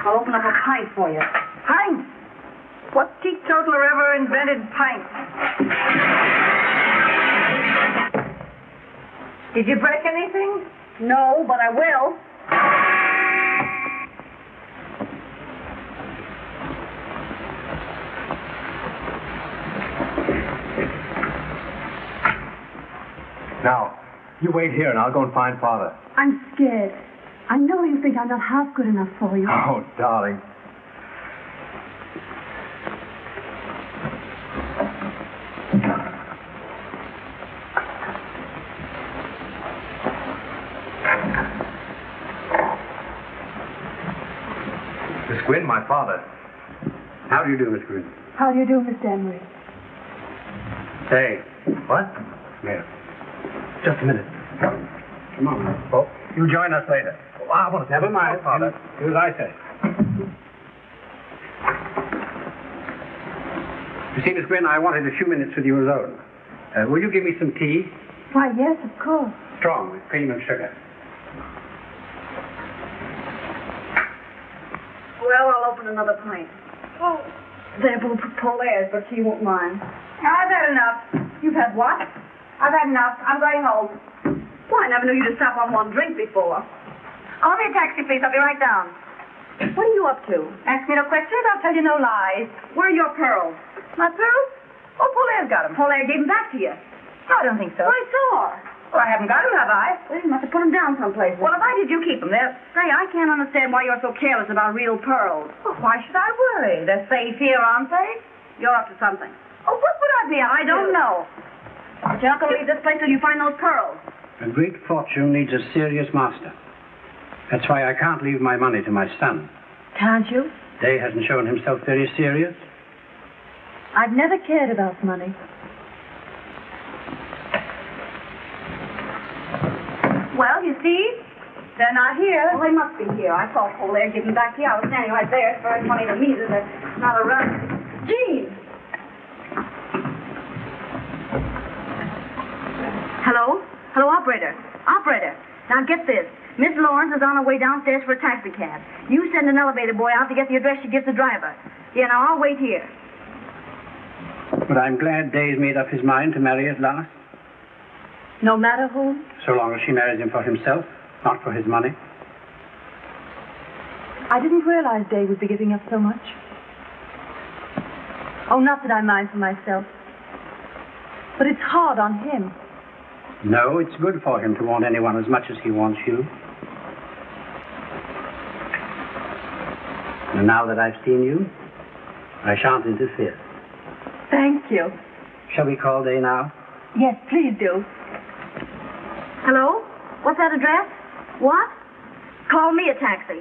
I'll open up a pint for you. Pint? What teetotaler ever invented pint? Did you break anything? No, but I will. Now, you wait here and I'll go and find Father. I'm scared. I know you think I'm not half good enough for you. Oh, darling. Miss Gwynn, my father. How do you do, Miss Green? How do you do, Mr. Emery? Hey. What? Yeah. Just a minute. Come on. Oh, you join us later. Oh, I want to Never mind, Father. Do as I say. You see, Miss Gwynn, I wanted a few minutes with you alone. Will you give me some tea? Why, yes, of course. Strong, with cream and sugar. Well, I'll open another pint. Oh, they're both Paulaire's, but she won't mind. I've had enough. You've had what? I've had enough. I'm going home. Why, I never knew you to stop on one drink before. Call me a taxi, please. I'll be right down. What are you up to? Ask me no questions. I'll tell you no lies. Where are your pearls? My pearls? Oh, Paulaire's got them. Paulaire gave them back to you. I don't think so. I saw her. Well, I haven't got them, have I? Well, you must have put them down someplace. Well, if I did, you keep them. They're... Say, I can't understand why you're so careless about real pearls. Well, why should I worry? They're safe here, aren't they? You're up to something. Oh, what would I be up I to? don't know. But you're not going to leave this place till you find those pearls. A great fortune needs a serious master. That's why I can't leave my money to my son. Can't you? Day hasn't shown himself very serious. I've never cared about money. Well, you see, they're not here. Well, they must be here. I saw Paulaire give them back to you. I was standing right there. It's very funny to me that they're not around. Jean! Hello? Hello, operator. Operator. Now get this. Miss Lawrence is on her way downstairs for a taxi cab. You send an elevator boy out to get the address she gives the driver. Yeah, now I'll wait here. But I'm glad Day's made up his mind to marry at last. No matter whom? So long as she marries him for himself, not for his money. I didn't realize Day would be giving up so much. Oh, not that I mind for myself. But it's hard on him. No, it's good for him to want anyone as much as he wants you. And now that I've seen you, I shan't interfere. Thank you. Shall we call Day now? Yes, please do. Hello? What's that address? What? Call me a taxi.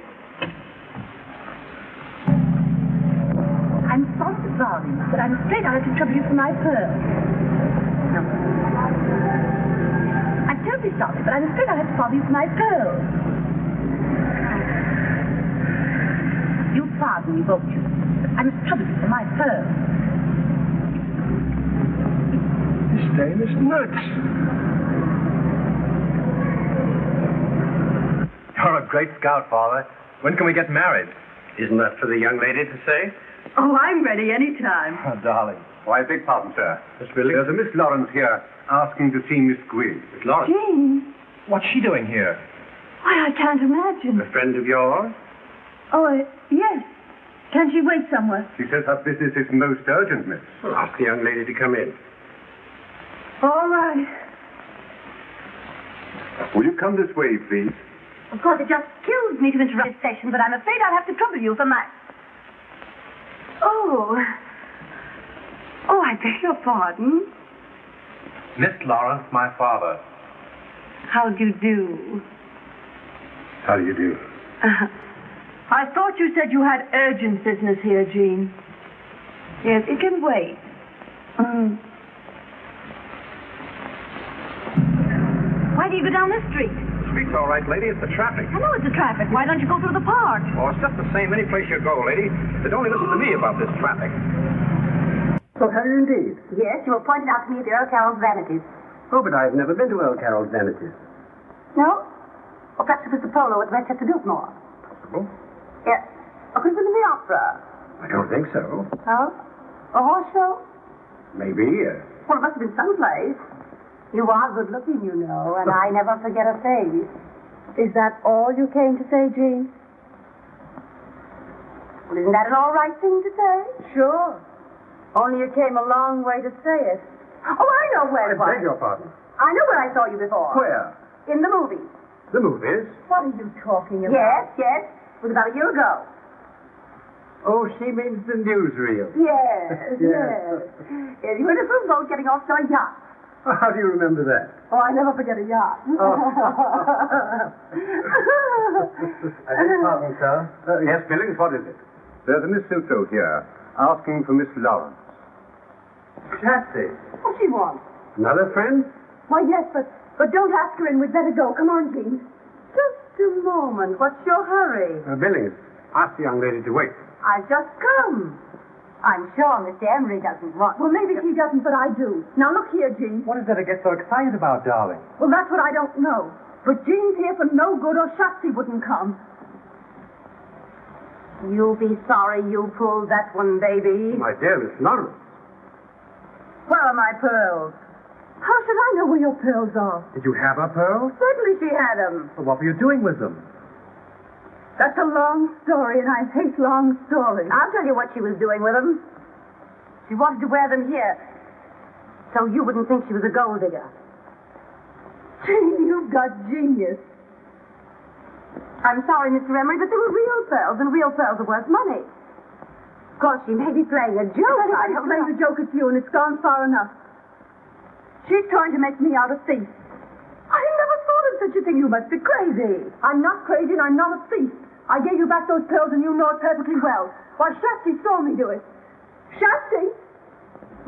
I'm sorry to bother you, but I'm afraid I'll have to trouble you for my pearls. No. I'm terribly sorry, but I'm afraid I'll have to bother you for my pearls. You'll pardon me, won't you? But I must trouble you for my pearls. This dame is nuts. You're a great scout, Father. When can we get married? Isn't that for the young lady to say? Oh, I'm ready any time. Oh, darling. Why, I beg pardon, sir. Miss Billy? There's a Miss Lawrence here asking to see Miss Gwynn. Miss Lawrence? Jean, What's she doing here? why, I can't imagine. A friend of yours? Oh, yes. Can she wait somewhere? She says her business is most urgent, miss. Well, ask the young lady to come in. All right. Will you come this way, please? Of course, it just kills me to interrupt this session, but I'm afraid I'll have to trouble you for my... Oh, I beg your pardon. Miss Lawrence, my father. How do you do? How do you do? I thought you said you had urgent business here, Jean. Yes, it can wait. Why do you go down this street? The street's all right, lady. It's the traffic. I know it's the traffic. Why don't you go through the park? Oh, it's just the same any place you go, lady. But only listen to me about this traffic. So have you indeed? Yes, you were pointed out to me at the Earl Carroll's Vanities. Oh, but I've never been to Earl Carroll's Vanities. No? Or perhaps it was the polo at Manchester Biltmore. Oh, Yes. Or could it have been in the opera? I don't think so. Oh? A horse show? Maybe. Well, it must have been someplace. You are good looking, you know, and I never forget a face. Is that all you came to say, Jean? Well, isn't that an all right thing to say? Sure. Only you came a long way to say it. Oh, I know where it was. beg your pardon. I know where I saw you before. Where? In the movies. The movies? What are you talking about? Yes. It was about a year ago. Oh, she means the newsreel. Yes. Yes, you were in a little boat getting off to a yacht. How do you remember that? Oh, I never forget a yacht. I beg pardon, sir. Yes, Billings, what is it? There's a Miss Silto here, asking for Miss Lawrence. Chatsy. What she wants? Another friend? Why, yes, but don't ask her in. We'd better go. Come on, Jean. Just a moment. What's your hurry? Billings, ask the young lady to wait. I've just come. I'm sure Mr. Emery doesn't want... Well, maybe he doesn't, but I do. Now, look here, Jean. What is there to get so excited about, darling? Well, that's what I don't know. But Jean's here for no good, or Shotzi wouldn't come. You'll be sorry you pulled that one, baby. My dear Miss Lawrence. Where are my pearls? How should I know where your pearls are? Did you have her pearls? Certainly she had them. Well, what were you doing with them? That's a long story, and I hate long stories. I'll tell you what she was doing with them. She wanted to wear them here, so you wouldn't think she was a gold digger. Jean, you've got genius. I'm sorry, Mr. Emery, but they were real pearls, and real pearls are worth money. Of course, she may be playing a joke. I have played a joke at you, and it's gone far enough. She's trying to make me out a thief. I never thought of such a thing. You must be crazy. I'm not crazy, and I'm not a thief. I gave you back those pearls, and you know it perfectly well. Why, Shotzi saw me do it. Shotzi!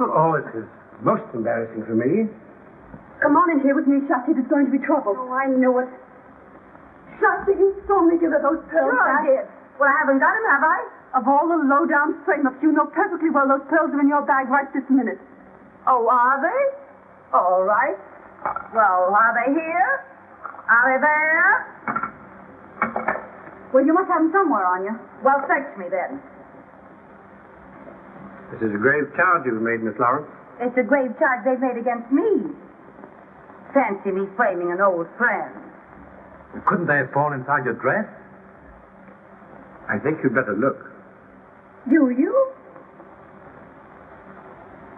Oh, this is most embarrassing for me. Come on in here with me, Shotzi. There's going to be trouble. Oh, I knew it. Shotzi, you saw me give her those pearls Sure back. I did. Well, I haven't got them, have I? Of all the low-down frame-ups, you know perfectly well those pearls are in your bag right this minute. Oh, are they? All right. Well, are they here? Are they there? Well, you must have them somewhere on you. Well, search me then. This is a grave charge you've made, Miss Lawrence. It's a grave charge they've made against me. Fancy me framing an old friend. Couldn't they have fallen inside your dress? I think you'd better look. Do you?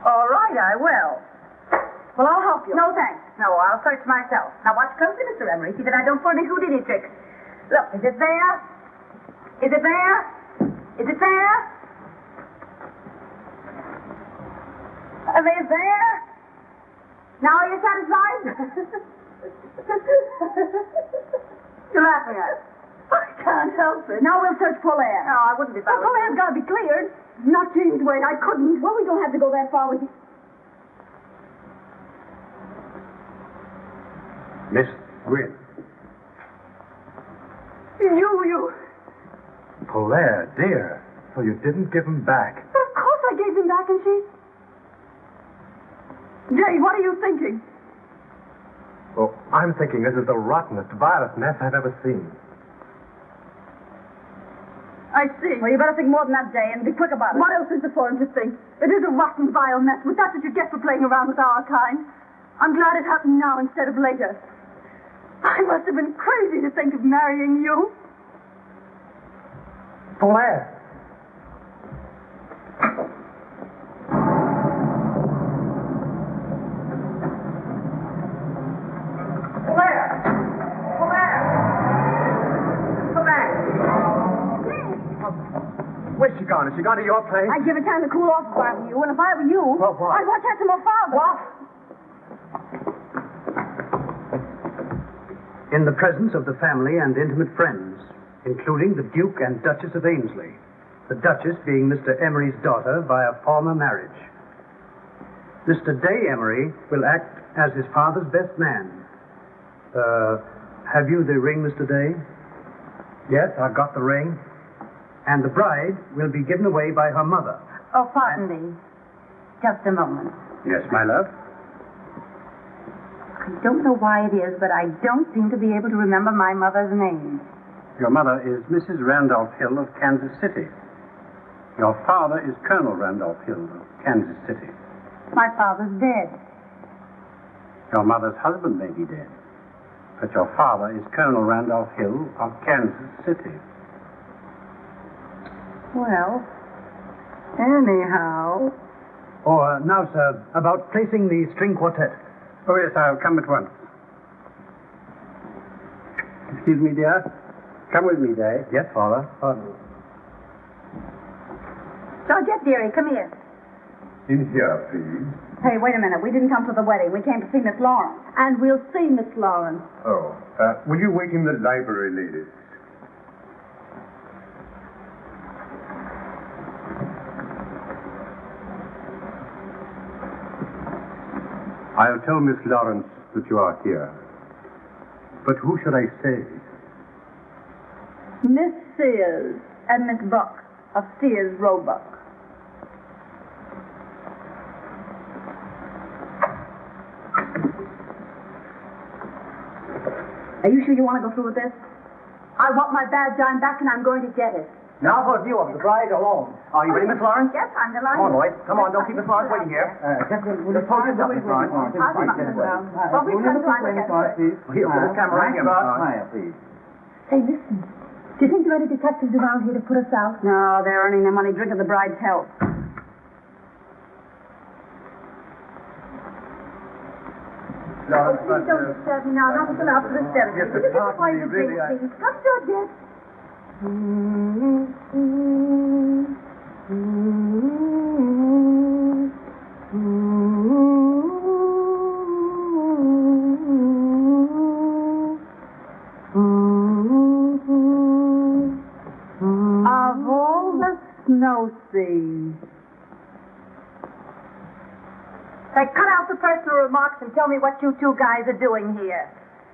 All right, I will. Well, I'll help you. No, thanks. No, I'll search myself. Now, watch closely, Mr. Emery. See that I don't pull any Houdini tricks. Look, is it there? Is it there? Is it there? Are they there? Now are you satisfied? You're laughing at it. I can't help it. Now we'll search Polaire. No, I wouldn't if I Well, was Polaire's got to be cleared. Not James' way. I couldn't. Well, we don't have to go that far with you. Miss Gwynn. You. Polaire, dear. So you didn't give them back. Of course I gave them back, and she... Jay, what are you thinking? Well, I'm thinking this is the rottenest, vilest mess I've ever seen. I see. Well, you better think more than that, Jay, and be quick about it. What else is there for him to think? It is a rotten, vile mess, but that's what you get for playing around with our kind. I'm glad it happened now instead of later. I must have been crazy to think of marrying you. Polaire. Where's she gone? Has she gone to your place? I'd give her time to cool off if I were you, and if I were you, Well, what? I'd watch out for my father. What? In the presence of the family and intimate friends, including the Duke and Duchess of Ainsley, the Duchess being Mr. Emery's daughter by a former marriage. Mr. Day Emery will act as his father's best man. Have you the ring, Mr. Day? Yes, I've got the ring. And the bride will be given away by her mother. Oh, pardon me. Just a moment. Yes, my love? don't know why it is, but I don't seem to be able to remember my mother's name. Your mother is Mrs. Randolph Hill of Kansas City. Your father is Colonel Randolph Hill of Kansas City. My father's dead. Your mother's husband may be dead, but your father is Colonel Randolph Hill of Kansas City. Well, anyhow... Now, sir, about placing the string quartet. Oh, yes, I'll come at once. Excuse me, dear. Come with me, Day. Yes, Father. Georgette, dearie, come here. In here, please. Hey, wait a minute. We didn't come to the wedding. We came to see Miss Lawrence. And we'll see Miss Lawrence. Oh, will you wait in the library, ladies? I'll tell Miss Lawrence that you are here. But who should I say? Miss Sears and Miss Buck of Sears Roebuck. Are you sure you want to go through with this? I want my badge on back and I'm going to get it. Now for a view of the bride alone. Are you ready, Miss Lawrence? Yes, I'm delighted. Come on, boys. Come on, don't keep Miss Lawrence waiting here. Just hold this up, Miss Lawrence. Well, we've come to find out. Here, put this camera right here, Miss Lawrence. Please. Hey, listen. Do you think there are any detectives around here to put us out? No, they're earning their money drinking the bride's health. Oh, please don't disturb me now. Not until after the ceremony. Yes, but Will you pardon find me, the drink, really, please? Come, Georgette. Of all the snow seas. Say, cut out the personal remarks and tell me what you two guys are doing here.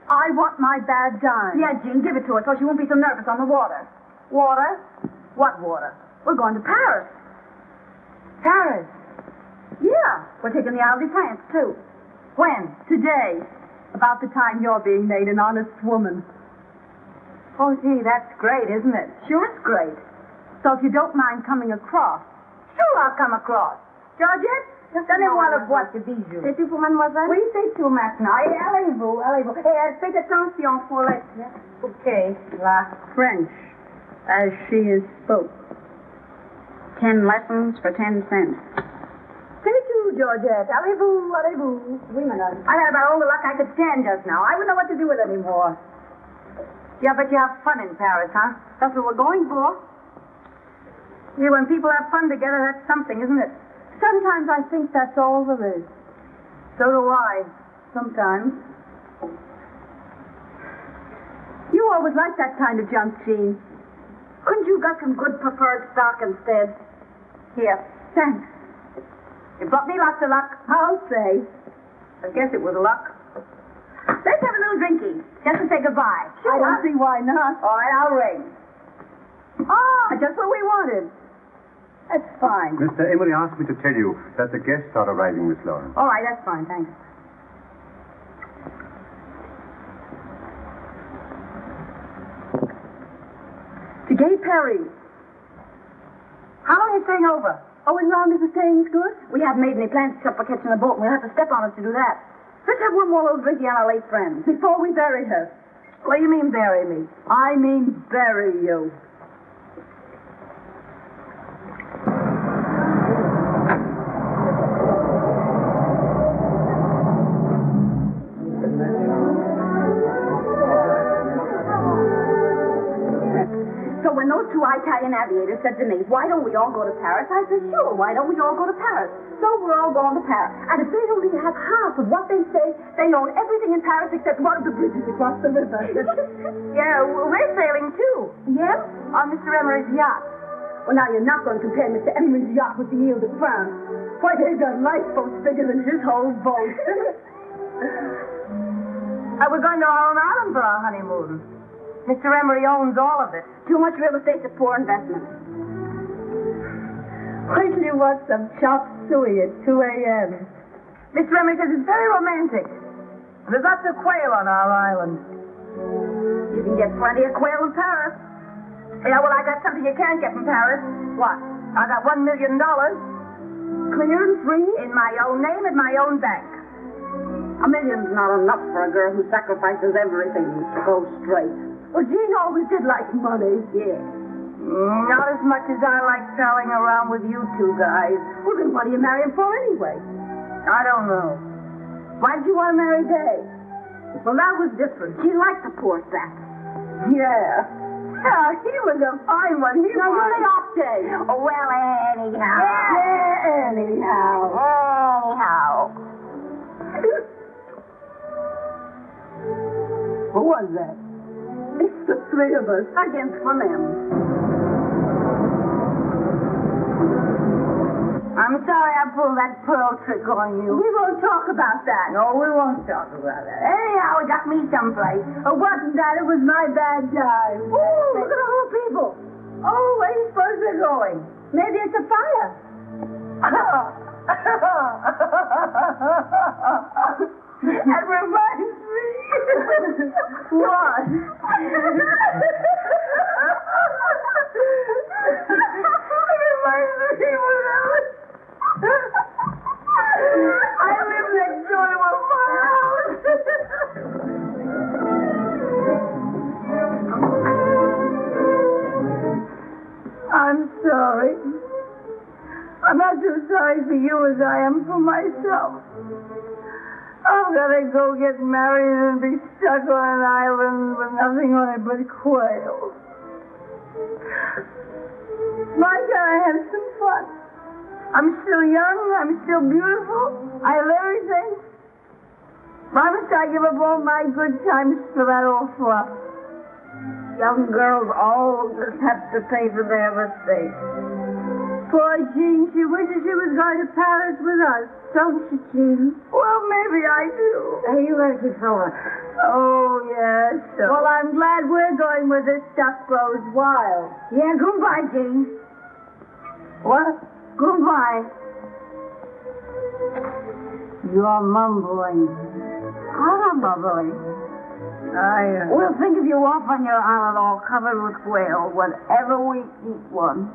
I want my badge on. Yeah, Jean, give it to her so she won't be so nervous on the water. Water? What water? We're going to Paris. Paris. Yeah, we're taking the Isle de France, too. When? Today, about the time you're being made an honest woman. Oh, gee, that's great, isn't it? Sure, it's great. So if you don't mind coming across. Sure, I'll come across. Georgette? Donnez-moi le boîte de bijoux. C'est tout pour mademoiselle? Oui, c'est tout maintenant. Et allez-vous, allez-vous. Et faites attention pour les... Okay, la French, as she is spoke. 10 lessons for 10 cents. C'est tout, Georgette. Allez-vous, allez-vous. Oui, madame. I had about all the luck I could stand just now. I wouldn't know what to do with it anymore. Yeah, but you have fun in Paris, huh? That's what we're going for. Yeah, when people have fun together, that's something, isn't it? Sometimes I think that's all there is. So do I. Sometimes. You always liked that kind of junk, Jean. Couldn't you got some good preferred stock instead? Here. Thanks. You brought me lots of luck. I'll say. I guess it was luck. Let's have a little drinky, just to say goodbye. Sure. I don't see why not. All right, I'll ring. Ah, just what we wanted. That's fine. Mr. Emery asked me to tell you that the guests are arriving, Miss Lawrence. All right, that's fine, thanks. To Gay Perry. How long are you staying over? Oh, as long as the staying's good? We haven't made any plans except for catching a boat, and we'll have to step on us to do that. Let's have one more little drinky on our late friends. Before we bury her. What do you mean, bury me? I mean bury you. So when those two Italian aviators said to me, why don't we all go to Paris? I said, sure, why don't we all go to Paris? So we're all going to Paris. And if they don't even have half of what they say, they own everything in Paris except one of the bridges across the river. Yeah, we're sailing too. Yeah? On Mr. Emery's yacht. Well, now you're not going to compare Mr. Emery's yacht with the Ile de France. Why, they've got lifeboats bigger than his whole boat. We're going to our own island for our honeymoon. Mr. Emery owns all of it. Too much real estate's a poor investment. Wait till you watch some chop suey at 2 a.m. Mr. Emery says it's very romantic. There's lots of quail on our island. You can get plenty of quail in Paris. Yeah, well, I got something you can't get from Paris. What? I got $1 million Clear and free? in my own name at my own bank. $1 million's not enough for a girl who sacrifices everything to go straight. Well, Jean always did like money. Yeah. Not as much as I like prowling around with you two guys. Well, then what do you marry him for anyway? I don't know. Why did you want to marry Day? Well, that was different. She liked the poor sap. Yeah. Yeah, he was a fine one. He Now, was. lay off, Day. Oh, well, anyhow. Yeah, anyhow. Anyhow. Who was that? It's the three of us. Against Clement. I'm sorry I pulled that pearl trick on you. We won't talk about that. No, we won't talk about that. Anyhow, it got me someplace. It wasn't that. It was my bad time. Ooh, look at all the people. Oh, where do you suppose they're going? Maybe it's a fire. That reminds me. What? It reminds me when I lived next door to a firehouse. I'm sorry. I'm not so sorry for you as I am for myself. I'm gonna go get married and be stuck on an island with nothing on it but quail. My God, I had some fun. I'm still young, I'm still beautiful, I have everything. Why must I give up all my good times for that old fluff? Young girls always have to pay for their mistakes. Poor Jean, she wishes she was going to Paris with us, don't you, Jean? Well, maybe I do. Hey, you better keep going. Oh, yes. Well, I'm glad we're going where this stuff grows wild. Yeah, goodbye, Jean. What? Goodbye. You're mumbling. I'm not bubbling. We'll think of you off on your island all covered with quail whenever we eat one.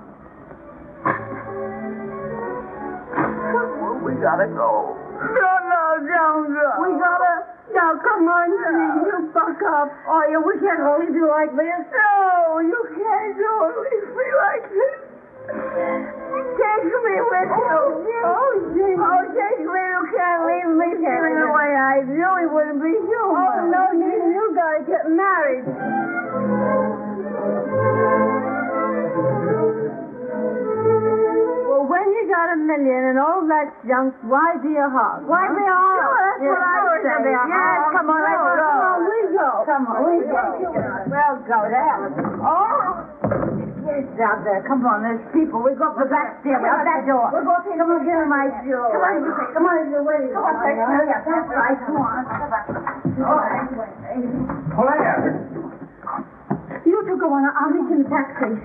We gotta go. No, don't go. We gotta... Now, come on, Jean, you buck up. Oh, yeah, we can't leave you like this. No, you can't go and leave me like this. Take me with you. Oh, Jean. Oh, take me. You can't leave me feeling the way I do. It wouldn't be human. Oh, no, Jean, you gotta get married. Well, when you got $1 million and all that junk, why be a hog? Why be a hog? That's what I say. Yes, come on, let's go. Come on, we go. Come on, we go. Well, go to hell. Oh! Yes, out there. Come on, there's people. We go up the back stairway, out that door. We'll go take them and get my jewelry. Come on, you're waiting. Come on, that's right. Come on. All right. Claire! You two go on. I'll meet you in the taxi.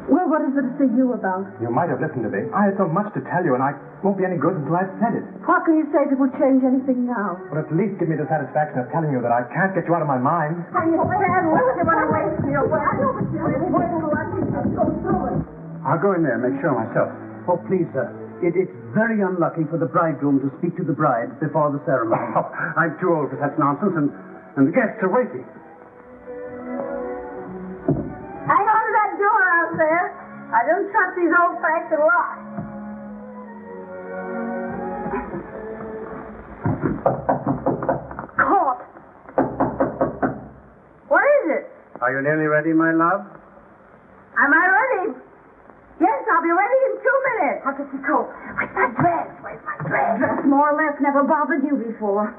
Well, what is it to see you about? You might have listened to me. I had so much to tell you, and I won't be any good until I've said it. What can you say that will change anything now? But at least give me the satisfaction of telling you that I can't get you out of my mind. Are you sad? Look at run away from your way. I know what you're doing. Go through it. I'll go in there and make sure myself. Oh, please, sir. It's very unlucky for the bridegroom to speak to the bride before the ceremony. Oh, I'm too old for such nonsense, and the guests are waiting. Hang on to that door out there. I don't trust these old-fashioned locks. Caught. What is it? Are you nearly ready, my love? Am I ready? Yes, I'll be ready in 2 minutes. I'll get your coat. Where's my dress? Where's my dress? Dress more or less never bothered you before.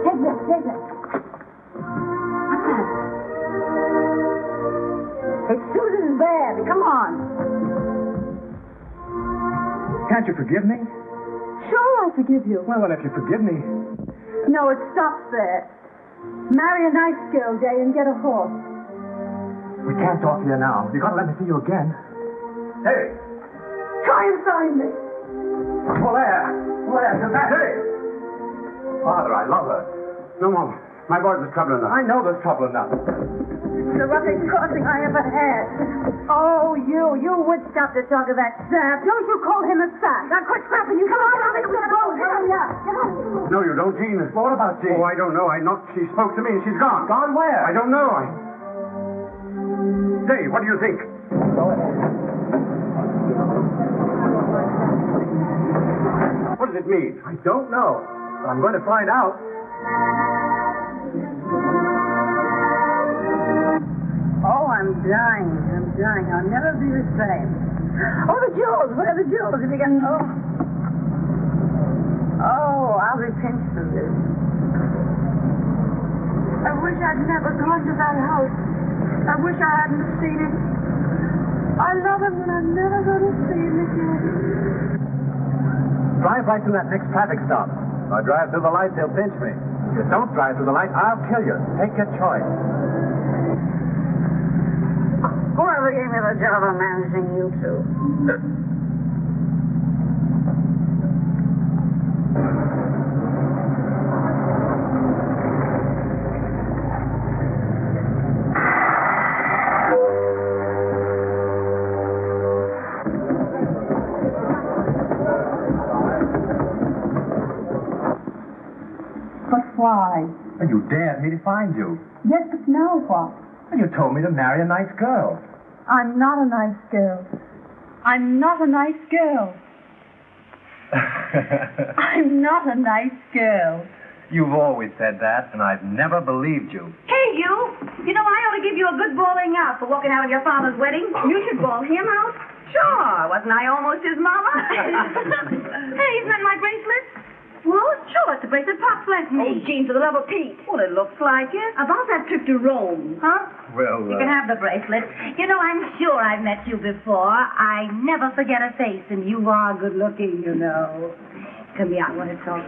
Take this, take this. What's that? It's Susan's bed. Come on. Can't you forgive me? Sure, I forgive you. Well, then, if you forgive me... No, it stops there. Marry a nice girl, Day, and get a horse. We can't talk to you now. You gotta let me see you again. Hey! Try and find me. Polaire, come back. Hey! Father, I love her. No, Mom. My boys are trouble enough. I know there's trouble enough. It's the roughest crossing I ever had. Oh, you would stop to talk of that sap. Don't you call him a sap. Now quit scrapping. You come on, I'll get a boat. Hurry up. Get on. No, you don't, Jean. Well, what about Jean? Oh, I don't know. She spoke to me and she's gone. Gone where? I don't know. Say, what do you think? What does it mean? I don't know. I'm going to find out. Oh, I'm dying. I'll never be the same. Oh, the jewels. Where are the jewels? If you get... Oh, I'll be pinched for this. I wish I'd never gone to that house. I wish I hadn't seen him. I love him, and I'm never going to see him again. Drive right through that next traffic stop. If I drive through the lights, they'll pinch me. If you don't drive through the lights, I'll kill you. Take your choice. Whoever gave me the job of managing you two. But why? And you dared me to find you. Yes, but now what? And you told me to marry a nice girl. I'm not a nice girl. I'm not a nice girl. I'm not a nice girl. You've always said that, and I've never believed you. Hey, you! You know, I ought to give you a good bawling out for walking out of your father's wedding. You should bawl him out. Sure. Wasn't I almost his mama? Hey, isn't that my bracelet? Well, sure, it's the bracelet Pop's left me. Oh, Jean, for the love of Pete. Well, it looks like it. About that trip to Rome, huh? Well, You can have the bracelet. You know, I'm sure I've met you before. I never forget a face, and you are good looking, you know. Come here, I want to talk.